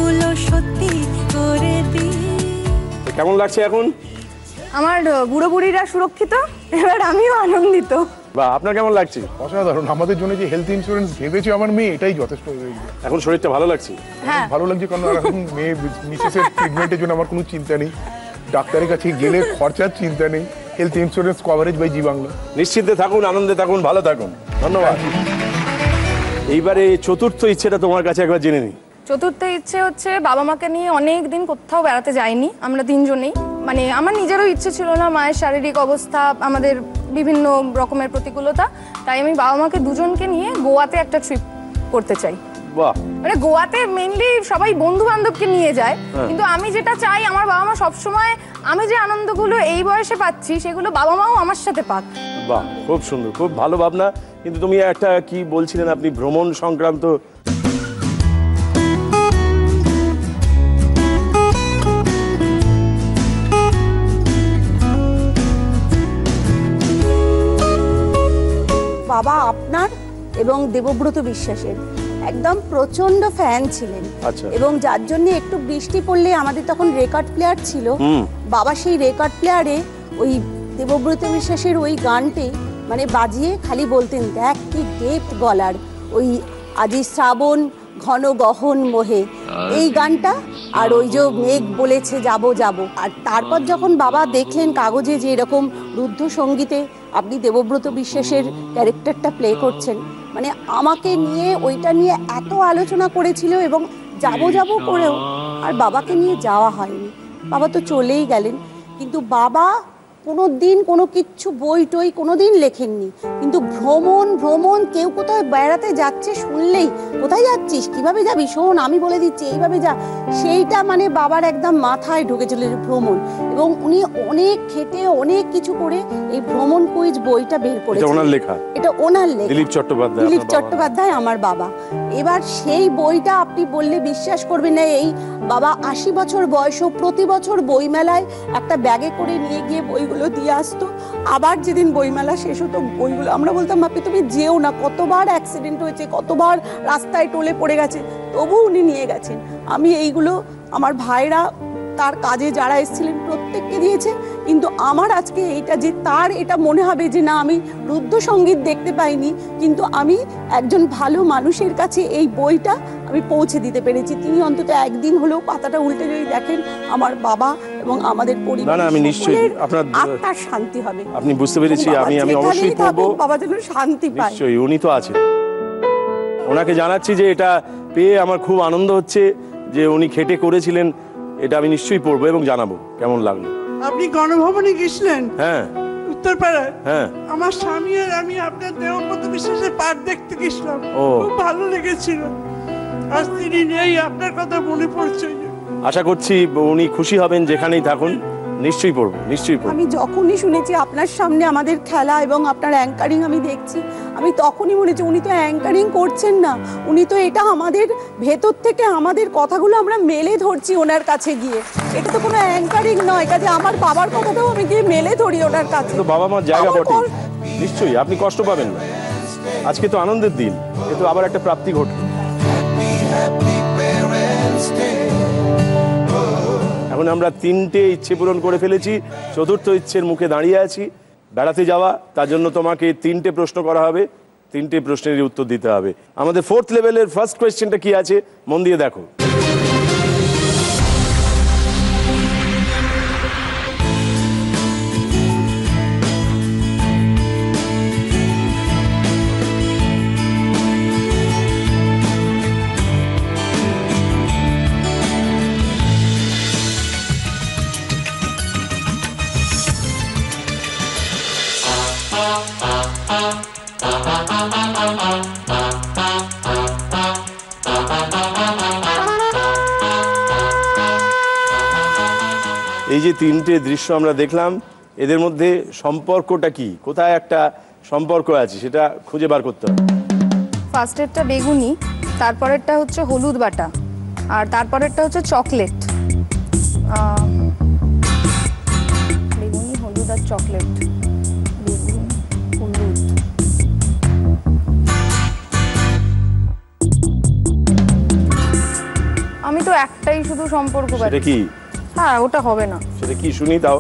E: গুলো সত্যি করে দিই।
A: কেমন লাগছে এখন?
B: আমার বুড়ো বুড়িরা সুরক্ষিত, এবার আমিও আনন্দিত।
A: বা আপনার কেমন লাগছে?
D: অসাধারণ। আমাদের জন্য যে হেলথ ইন্স্যুরেন্স ভেবেছে আমার মেয়ে, এটাই যথেষ্ট হয়ে গেছে।
A: এখন শরীরটা ভালো লাগছে?
B: হ্যাঁ
D: ভালো লাগছে, কারণ আর এখন মেয়ে মিসেসের ট্রিটমেন্টের জন্য আমার কোনো চিন্তা নেই, ডাক্তারের কাছে গেলে খরচার চিন্তা নেই। হেলথ ইন্স্যুরেন্স কভারেজ বাই জি বাংলা।
A: নিশ্চিন্তে থাকুন, আনন্দে থাকুন, ভালো থাকুন। ধন্যবাদ। এইবারে চতুর্থ ইচ্ছেটা তোমার কাছে একবার জেনে নিই।
B: চতুর্থ ইচ্ছে হচ্ছে, বাবা মাকে নিয়ে অনেক দিন কোথাও বেড়াতে যাইনি আমরা তিনজনেই। মানে আমার নিজেরও ইচ্ছে ছিল না, মায়ের শারীরিক অবস্থা, আমাদের বিভিন্ন রকমের প্রতিকূলতা, তাই আমি বাবা মাকে দুজনকে নিয়ে গোয়াতে একটা ট্রিপ করতে চাই।
A: বাহ।
B: মানে গোয়াতে মেইনলি সবাই বন্ধু বান্ধবকে নিয়ে যায়, কিন্তু আমি যেটা চাই আমার বাবা মা সবসময় আমি যে আনন্দগুলো এই বয়সে পাচ্ছি সেগুলো বাবা মাও আমার সাথে পাক।
A: বাহ, খুব সুন্দর, খুব ভালো ভাবনা। কিন্তু তুমি একটা কি বলছিলেন আপনি ভ্রমণ সংক্রান্ত?
C: বাবা আপনার এবং দেবব্রত বিশ্বাসের একদম প্রচন্ড ফ্যান ছিলেন।
A: আচ্ছা।
C: এবং যার জন্য একটু বৃষ্টি পড়লে, আমাদের তখন রেকর্ড প্লেয়ার ছিল, বাবা সেই রেকর্ড প্লেয়ারে ওই দেবব্রত বিশ্বাসের ওই গানটি মানে বাজিয়ে খালি বলতেন, দেখ কি ডেপথ গলার, ওই আজি শ্রাবণ ঘন গহন মোহে, এই গানটা। আর ওই যে মেঘ বলেছে যাব যাব। আর তারপর যখন বাবা দেখলেন কাগজে যে এরকম রুদ্ধ সঙ্গীতে আপনি দেবব্রত বিশ্বাসের ক্যারেক্টারটা প্লে করছেন, মানে আমাকে নিয়ে ওইটা নিয়ে এত আলোচনা করেছিল, এবং যাব যাব করেও আর বাবাকে নিয়ে যাওয়া হয়নি। বাবা তো চলেই গেলেন, কিন্তু বাবা কোনো দিন কোনো কিচ্ছু বই টই কোনো দিন লেখেননি। কিন্তু ভ্রমণ ভ্রমণ কেউ কোথায় বেড়াতে যাচ্ছে শুনলেই, কোথায় যাচ্ছিস, কিভাবে যাবি, শোন আমি বলে দিচ্ছি এইভাবে যা, সেইটা মানে বাবার একদম মাথায় ঢুকেছিল ভ্রমণ। এবং উনি অনেক খেটে অনেক কিছু করে এই ভ্রমণ কুইজ বইটা বের করেছেন।
A: এটা ওনার লেখা?
C: এটা ওনার লেখা,
A: দিলীপ চট্টোপাধ্যায়।
C: দিলীপ চট্টোপাধ্যায় আমার বাবা। এবার সেই বইটা আপনি বললে বিশ্বাস করবেন না, এই বাবা 80 বছর বয়সও প্রতি বছর বইমেলায় একটা ব্যাগে করে নিয়ে গিয়ে বইগুলো দিয়ে আসতো। আবার যেদিন বইমেলা শেষ হতো বইগুলো আমরা বলতাম, বাপি তুমি যেও না, কতবার অ্যাক্সিডেন্ট হয়েছে, কতবার রাস্তায় টলে পড়ে গেছে, তবু উনি নিয়ে গেছেন। আমি এইগুলো আমার ভাইরা তার কাজে যারা এসেছিলেন প্রত্যেককে দিয়েছে, কিন্তু আমার আজকে এইটা যে তার এটা মনে হবে যে না আমি রুদ্ধ সঙ্গীত দেখতে পাইনি, কিন্তু আমি একজন ভালো মানুষের কাছে এই বইটা আমি পৌঁছে দিতে পেরেছি। তিনি অন্তত একদিন হলেও পাতাটা উল্টে যদি দেখেন, আমার বাবা এবং আমাদের পরিবার,
A: আমি নিশ্চয়ই আপনার
C: আত্মার শান্তি হবে।
A: আপনি বুঝতে পেরেছি, আমি অবশ্যই পড়বো।
C: বাবা যেন শান্তি পায়।
A: নিশ্চয়ই, উনি তো আছেন। ওনাকে জানাচ্ছি যে এটা পেয়ে আমার খুব আনন্দ হচ্ছে যে উনি খেটে করেছিলেন। এটা আমি নিশ্চয়ই পড়বো এবং জানাবো কেমন লাগলো।
N: আপনি গণভবনে গেছিলেন?
A: হ্যাঁ,
N: উত্তরপাড়ায়।
A: হ্যাঁ,
N: আমার স্বামী আর আমি আপনার দেবব্রত বিশ্বাসের পাঠ দেখতে গেছিলাম, খুব ভালো লেগেছিল। আজ তিনি নেই, আপনার কথা মনে পড়ছে।
A: আশা করছি উনি খুশি হবেন যেখানেই থাকুন। নিশ্চয়ই পড়বো, নিশ্চয়ই পড়বো।
C: আমি যখনই শুনেছি আপনার সামনে আমাদের খেলা এবং আপনার অ্যাঙ্কারিং আমি দেখছি, আমি তখনই মনেছি উনি তো অ্যাঙ্কারিং করছেন না, উনি তো এটা আমাদের ভেতর থেকে আমাদের কথাগুলো আমরা মেলে ধরছি ওনার কাছে গিয়ে। এটা তো কোনো অ্যাঙ্কারিং নয়, কাজে আমার বাবার কথাটাও আমি গিয়ে মেলে ধরি ওনার কাছে।
A: তো বাবা মার জায়গা বটে, নিশ্চয়ই আপনি কষ্ট পাবেন না। আজকে তো আনন্দের দিন, কিন্তু আবার একটা প্রাপ্তি ঘটবে। এখন আমরা 3টে ইচ্ছে পূরণ করে ফেলেছি, চতুর্থ ইচ্ছের মুখে দাঁড়িয়ে আছি। বেড়াতে যাওয়া, তার জন্য তোমাকে 3টে প্রশ্ন করা হবে, 3টে প্রশ্নের উত্তর দিতে হবে। আমাদের 4th লেভেলের ফার্স্ট কোয়েশ্চেনটা কি আছে মন দিয়ে দেখো। এই যে 3টে দৃশ্য আমরা দেখলাম, এদের মধ্যে সম্পর্কটা কি, কোথায় একটা সম্পর্ক আছে সেটা খুঁজে বার করতে হবে।
B: ফার্স্টেরটা বেগুনি, তারপরেরটা হচ্ছে হলুদ বাটা, আর তারপরেরটা হচ্ছে চকলেট। বেগুনি, হলুদ আর চকলেট। বেগুনি, হলুদ। আমি তো শুধু সম্পর্ক
A: সেটা
B: বাড়ছে।
A: কি?
B: হ্যাঁ, ওটা হবে না।
A: সেটা কি শুনি তাও?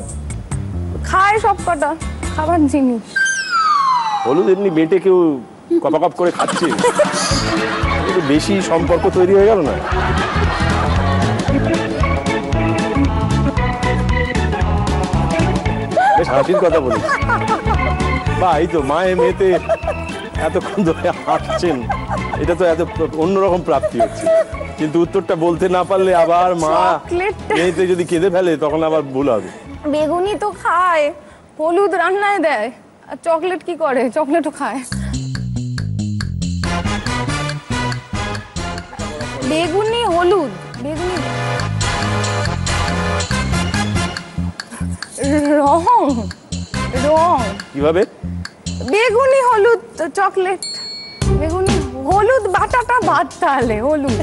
B: খায় সব কটা খাবার জিনিস।
A: হলুদ এমনি বেটে কেউ কপ করে খাচ্ছে, একটু বেশি সম্পর্ক তৈরি হয়ে গেল না? বেশ হাসির কথা বলি। বা এই তো মায়ে মেয়েতে এতক্ষণ ধরে হাঁটছেন, এটা তো এত অন্যরকম প্রাপ্তি হচ্ছে। কিন্তু উত্তরটা বলতে না পারলে আবার মা মেয়েতে যদি কেঁদে ফেলে তখন আবার ভুল হবে।
B: বেগুনি তো খায়, হলুদ রান্নায় দেয়, আর চকলেট কি করে? চকলেটও খায়। বেগুনি হলুদ, বেগুনি রং রং
A: কিভাবে?
B: বেগুনি হলুদ চকলেট, বেগুনি হলুদ বাটাটা বাদ, তাহলে হলুদ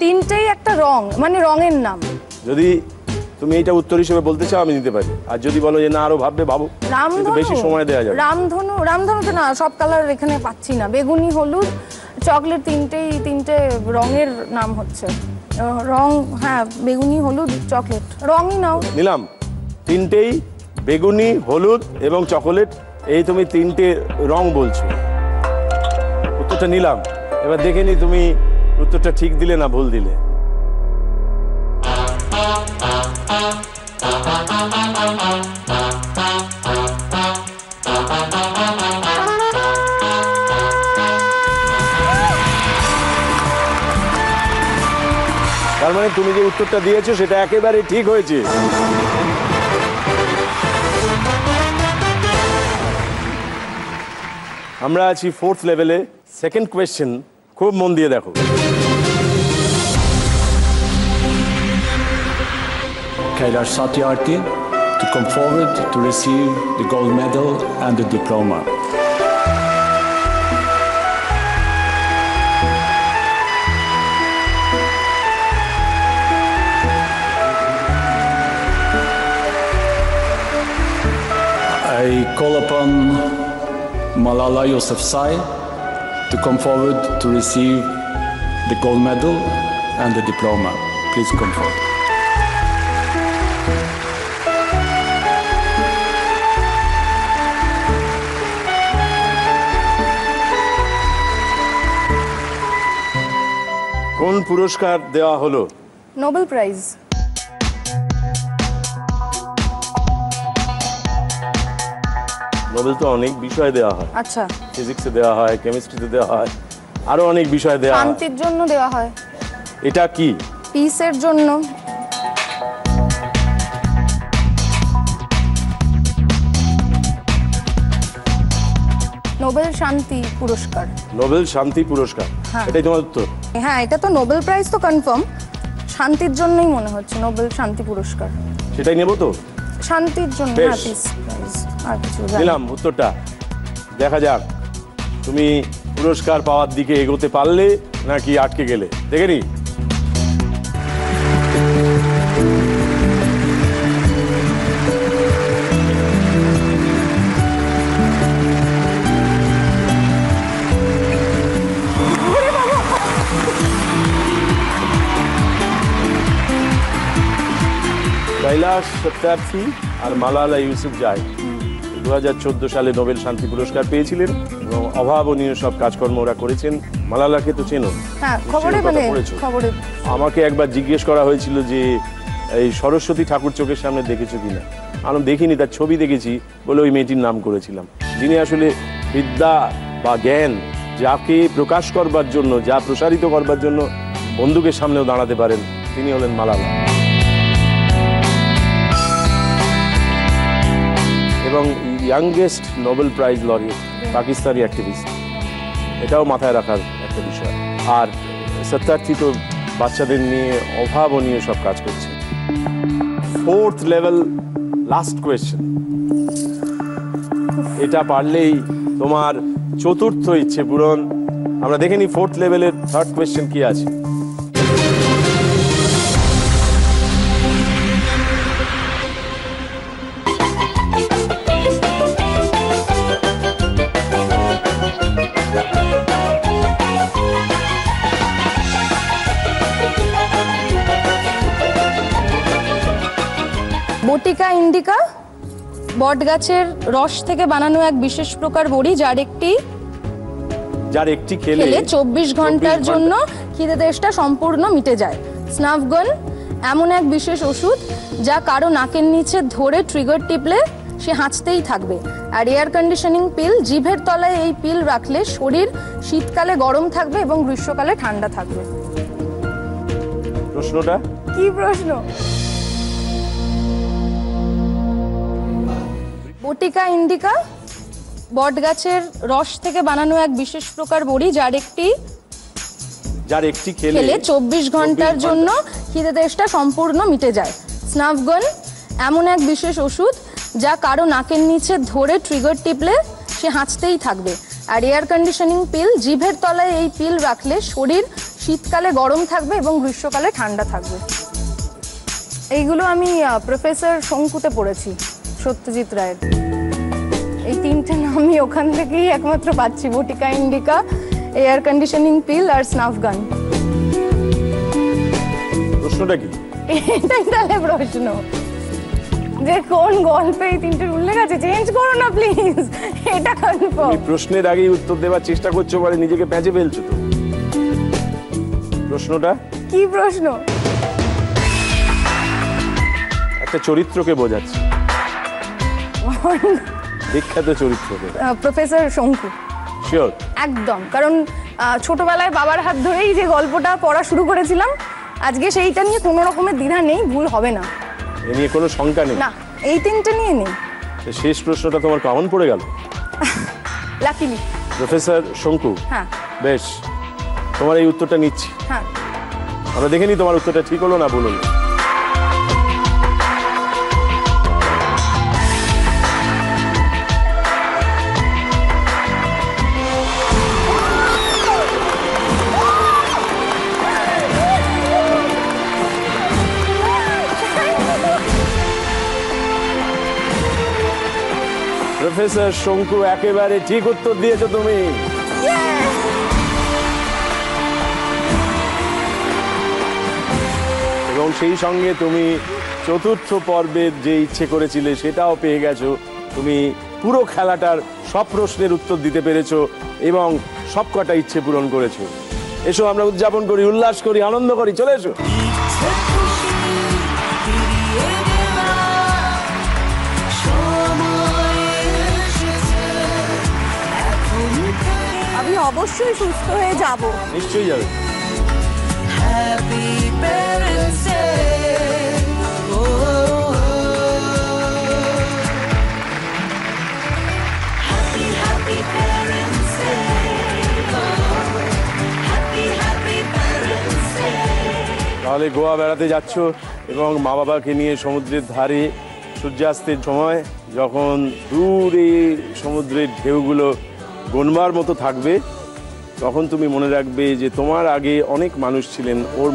B: তিনটেই একটা রং, মানে রঙের নাম।
A: যদি তুমি এটা উত্তর হিসেবে বলতে চাও আমি নিতে পারি, আর যদি বলো যে না আরো ভাববে ভাবো, কিন্তু বেশি সময় দেওয়া যাবে।
B: রামধনু, রামধনুতে না, সব কালার এখানে পাচ্ছি না। বেগুনি হলুদ চকলেট তিনটে রঙের নাম হচ্ছে রং। হ্যাঁ, বেগুনি হলুদ চকলেট, রঙই নাও।
A: নিলাম তিনটেই বেগুনি হলুদ এবং চকোলেট, এই তুমি তিনটে রং বলছো, উত্তরটা নিলাম। এবার দেখে নি তুমি উত্তরটা ঠিক দিলে না ভুল দিলে। তার মানে তুমি যে উত্তরটা দিয়েছো সেটা একেবারে ঠিক হয়েছে। আমরা আছি 4th লেভেলে। সেকেন্ড কোয়েশ্চেন, খুব মন দিয়ে দেখো।
O: Kailash Satyarthi to come forward to receive the gold medal and the diploma. I call upon Malala Yousafzai to come forward to receive the gold medal and the diploma. Please come forward.
A: কোন পুরস্কার দেওয়া হলো?
B: Nobel prize.
A: Nobel তো অনেক বিষয়ে দেওয়া হয়।
B: আচ্ছা,
A: ফিজিক্সে দেওয়া হয়, কেমিস্ট্রিতে দেওয়া হয়, আরো অনেক বিষয়ে দেওয়া হয়।
B: শান্তির জন্য দেওয়া হয়।
A: এটা কি?
B: পিসের জন্য। নোবেল শান্তি পুরস্কার।
A: নোবেল শান্তি পুরস্কার,
B: হ্যাঁ।
A: এটাই তোমার উত্তর?
B: হ্যাঁ, এটা তো নোবেল প্রাইজ তো কনফার্ম, শান্তির জন্যই মনে হচ্ছে নোবেল শান্তি পুরস্কার।
A: সেটাই নেব তো?
B: শান্তির জন্য,
A: বেশ।
B: হ্যাঁ, পিস প্রাইজ। আর কিছু জানি না।
A: নিলাম উত্তরটা। দেখা যাক তুমি পুরস্কার পাওয়ার দিকে এগোতে পারলে নাকি আটকে গেলে, দেখে নি। কৈলাশ সত্যার্থী আর মালালা ইউসুফজাই 2014 সালে নোবেল শান্তি পুরস্কার পেয়েছিলেন এবং অভাবনীয় সব কাজকর্ম ওরা করেছেন। মালালাকে তো চেনো?
B: হ্যাঁ, খবরে
A: নিশ্চয়ই
B: মানে
A: কথা পড়েছো।
B: খবরে।
A: আমাকে একবার জিজ্ঞেস করা হয়েছিল যে এই সরস্বতী ঠাকুর চোখের সামনে দেখেছো কিনা। আমি দেখিনি, তার ছবি দেখেছি বলে ওই মেয়েটির নাম করেছিলাম। যিনি আসলে বিদ্যা বা জ্ঞান যাকে প্রকাশ করবার জন্য, যা প্রসারিত করবার জন্য বন্দুকের সামনেও দাঁড়াতে পারেন, তিনি হলেন মালালা। এবং youngest Nobel prize laureate, Pakistani activist, এটাও মাথায় রাখার একটা বিষয়। আর সত্যার্থী তো বাচ্চাদের নিয়ে অভাবনীয় সব কাজ করছে। 4th level, last question. এটা পারলেই তোমার চতুর্থ ইচ্ছে পূরণ। আমরা দেখে নিই 4th লেভেলের 3rd কোয়েশ্চেন কি আছে।
B: বটিকা ইন্ডিকা বট গাছের রস থেকে বানানো এক বিশেষ প্রকার বড়ি, যার একটি খেলে 24 ঘন্টার জন্য খিদে তেষ্টা সম্পূর্ণ মিটে যায়। স্নাফগান এমন এক বিশেষ ওষুধ যা কারো নাকের নিচে ধরে ট্রিগার টিপলে সে হাঁচতেই থাকবে। আর এয়ার কন্ডিশনিং পিল, জিভের তলায় এই পিল রাখলে শরীর শীতকালে গরম থাকবে এবং গ্রীষ্মকালে ঠান্ডা থাকবে।
A: প্রশ্নটা
B: কি প্রশ্ন? বটিকা ইন্ডিকা বট গাছের রস থেকে বানানো এক বিশেষ প্রকার বড়ি, যার একটি খেলে 24 ঘন্টার জন্য খিদে তেষ্টা সম্পূর্ণ মিটে যায়। স্নাফগান এমন এক বিশেষ ওষুধ যা কারো নাকের নিচে ধরে ট্রিগার টিপলে সে হাঁচতেই থাকবে। আর এয়ার কন্ডিশনিং পিল, জিভের তলায় এই পিল রাখলে শরীর শীতকালে গরম থাকবে এবং গ্রীষ্মকালে ঠান্ডা থাকবে। এইগুলো আমি প্রফেসর শঙ্কুতে পড়েছি, সত্যজিৎ রায়ের। এই তিনটে নামই ওখান থেকেই একমাত্র পাচ্ছি, বটিকা ইন্ডিকা, এয়ার কন্ডিশনিং পিল আর স্নাফগান।
A: প্রশ্নটা কি?
B: এটাই তাহলে প্রশ্ন, যে কোন গল্পে এই তিনটের উল্লেখ আছে? চেঞ্জ করো না প্লিজ, এটা কনফার্ম।
A: তুমি প্রশ্নের আগেই উত্তর দেওয়ার চেষ্টা করছো, বলে নিজেকে প্যাঁচে ফেলছো তো। প্রশ্নটা
B: কি? প্রশ্ন
A: একটা চরিত্রকে বোঝাচ্ছে, বিখ্যাত চরিত্রকে।
B: প্রফেসর শঙ্কু।
A: শিওর?
B: একদম, কারণ ছোটবেলায় বাবার হাত ধরেই যে গল্পটা পড়া শুরু করেছিলাম, আজকে সেইটা নিয়ে কোনো রকমের দ্বিধা নেই, ভুল হবে না।
A: এ নিয়ে কোনো শঙ্কা নেই?
B: না, এই তিনটে নিয়ে নেই।
A: শেষ প্রশ্নটা তোমার কমন পড়ে গেল
B: লাকিলি।
A: প্রফেসর শঙ্কু।
B: হ্যাঁ
A: বেশ, তোমার এই উত্তরটা নিচ্ছি।
B: হ্যাঁ,
A: আমরা দেখে নিই তোমার উত্তরটা ঠিক হলো না ভুল হলো। প্রফেসর শঙ্কু, একেবারে ঠিক উত্তর দিয়েছো তুমি। এবং সেই সঙ্গে তুমি চতুর্থ পর্বের যে ইচ্ছে করেছিলে সেটাও পেয়ে গেছো। তুমি পুরো খেলাটার সব প্রশ্নের উত্তর দিতে পেরেছো এবং সব কটা ইচ্ছে পূরণ করেছো। এসো আমরা উদযাপন করি, উল্লাস করি, আনন্দ করি, চলে এসো।
C: আমি অবশ্যই সুস্থ হয়ে যাব।
A: নিশ্চয়ই যাবে। তাহলে গোয়া বেড়াতে যাচ্ছ এবং মা বাবাকে নিয়ে সমুদ্রের ধারে সূর্যাস্তের সময় যখন দূরে সমুদ্রের ঢেউগুলো গোনবার মতো থাকবে, তখন তুমি মনে রাখবে যে তোমার আগে অনেক মানুষ ছিলেন, ওর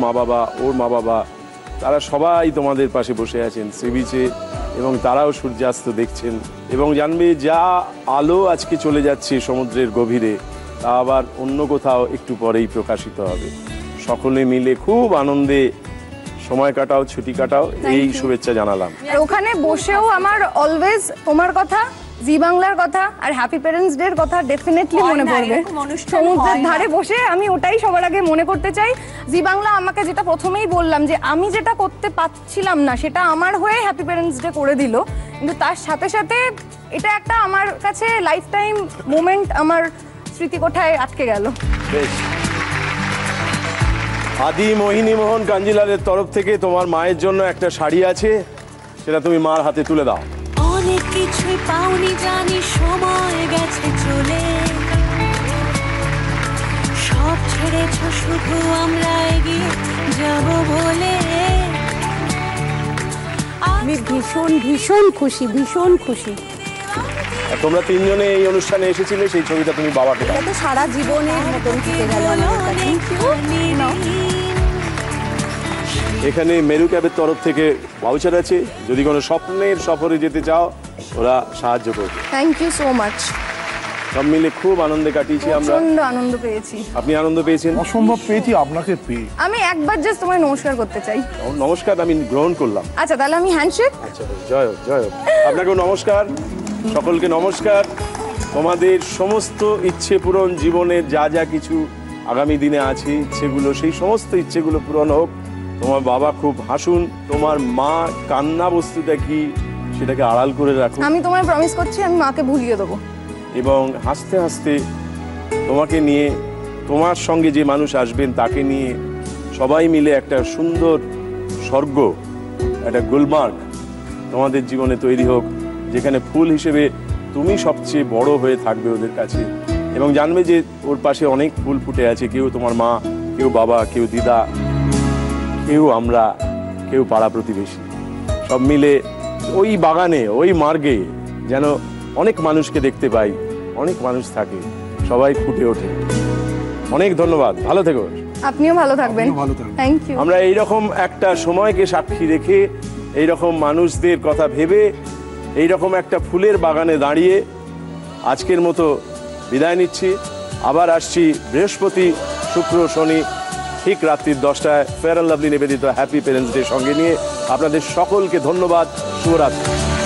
A: মা বাবা তারা সবাই তোমাদের পাশে বসে আছেন সি বিচে এবং তারাও সূর্যাস্ত দেখছেন। এবং জানবে যা আলো আজকে চলে যাচ্ছে সমুদ্রের গভীরে, তা আবার অন্য কোথাও একটু পরেই প্রকাশিত হবে। সকলে মিলে খুব আনন্দে সময় কাটাও, ছুটি কাটাও, এই শুভেচ্ছা জানালাম।
B: আর ওখানে বসেও আমার অলওয়েজ তোমার কথা, জি বাংলার কথা আর হ্যাপি প্যারেন্টস ডে এর কথা ডেফিনেটলি মনে পড়বে। সমুদ্রের ধারে বসে আমি ওটাই সবার আগে মনে করতে চাই। জি বাংলা আমাকে যেটা প্রথমেই বললাম যে আমি যেটা করতে পারছিলাম না সেটা আমার হয়ে হ্যাপি প্যারেন্টস ডে করে দিল, কিন্তু তার সাথে সাথে এটা একটা আমার কাছে লাইফ টাইম মোমেন্ট, আমার স্মৃতিকোঠায় আটকে গেল।
A: বেশ, আদি মোহিনী মোহন কাঞ্জিলালের তরফ থেকে তোমার মায়ের জন্য একটা শাড়ি আছে, সেটা তুমি মার হাতে তুলে দাও।
E: অনেক কিছুই পাওনি জানি, সময় গেছে চলে, সব ছেড়েছ শুধু আমরা এগিয়ে যাব বলে।
C: আমি ভীষণ ভীষণ খুশি, ভীষণ খুশি।
A: আর তোমরা তিনজনে এই অনুষ্ঠানে এসেছিলে, সেই ছবিটা তুমি বাবাকে দাও।
C: এটা তো সারা জীবনের মতন থেকে গেল আমাদের কাছে।
A: এখানে মেরু ক্যাবের তরফ থেকে ভাউচার আছে, যদি কোনো স্বপ্নের সফরে যেতে চাও ওরা সাহায্য করবে।
B: Thank you so much.
A: সব মিলে খুব আনন্দে কাটিয়েছি আমরা।
B: প্রচন্ড আনন্দ পেয়েছি।
A: আপনি আনন্দ পেয়েছেন?
D: অসম্ভব পেয়েছি আপনাকে পেয়ে।
B: আমি একবার জাস্ট তোমায় নমস্কার করতে চাই।
A: নমস্কার আমি গ্রহণ করলাম।
B: আচ্ছা তাহলে আমি হ্যান্ডশেক।
A: আচ্ছা জয় হোক, জয় হোক। আপনাকেও নমস্কার, সকলকে নমস্কার। তোমাদের সমস্ত ইচ্ছে পূরণ, জীবনের যা যা কিছু আগামী দিনে আছে ইচ্ছেগুলো, সেই সমস্ত ইচ্ছেগুলো পূরণ হোক। তোমার বাবা খুব হাসুন, তোমার মা কান্না বস্তুটা কি সেটাকে আড়াল করে রাখুন।
B: আমি তোমায় প্রমিস করছি আমি মাকে ভুলিয়ে দেবো।
A: এবং হাসতে হাসতে তোমাকে নিয়ে, তোমার সঙ্গে যে মানুষ আসবেন তাকে নিয়ে সবাই মিলে একটা সুন্দর স্বর্গ, একটা গুলমার্গ তোমাদের জীবনে তৈরি হোক, যেখানে ফুল হিসেবে তুমি সবচেয়ে বড় হয়ে থাকবে ওদের কাছে, এবং জানবে যে ওর পাশে অনেক ফুল ফুটে আছে। কেউ তোমার মা, কেউ বাবা, কেউ দিদা, কেউ আমরা, কেউ পাড়া প্রতিবেশী, সব মিলে ওই বাগানে, ওই মার্গে যেন অনেক মানুষকে দেখতে পাই, অনেক মানুষ থাকে, সবাই ফুটে ওঠে। অনেক ধন্যবাদ, ভালো থেকো।
B: আপনিও ভালো থাকবেন। Thank you.
A: আমরা এইরকম একটা সময়কে সাক্ষী রেখে, এইরকম মানুষদের কথা ভেবে, এইরকম একটা ফুলের বাগানে দাঁড়িয়ে আজকের মতো বিদায় নিচ্ছি। আবার আসছি বৃহস্পতি, শুক্র, শনি ঠিক রাত্রি 10টায় ফেয়ার অ্যান্ড লাভলি নিবেদিত হ্যাপি প্যারেন্টস ডে সঙ্গে নিয়ে। আপনাদের সকলকে ধন্যবাদ, শুভরাত্রি।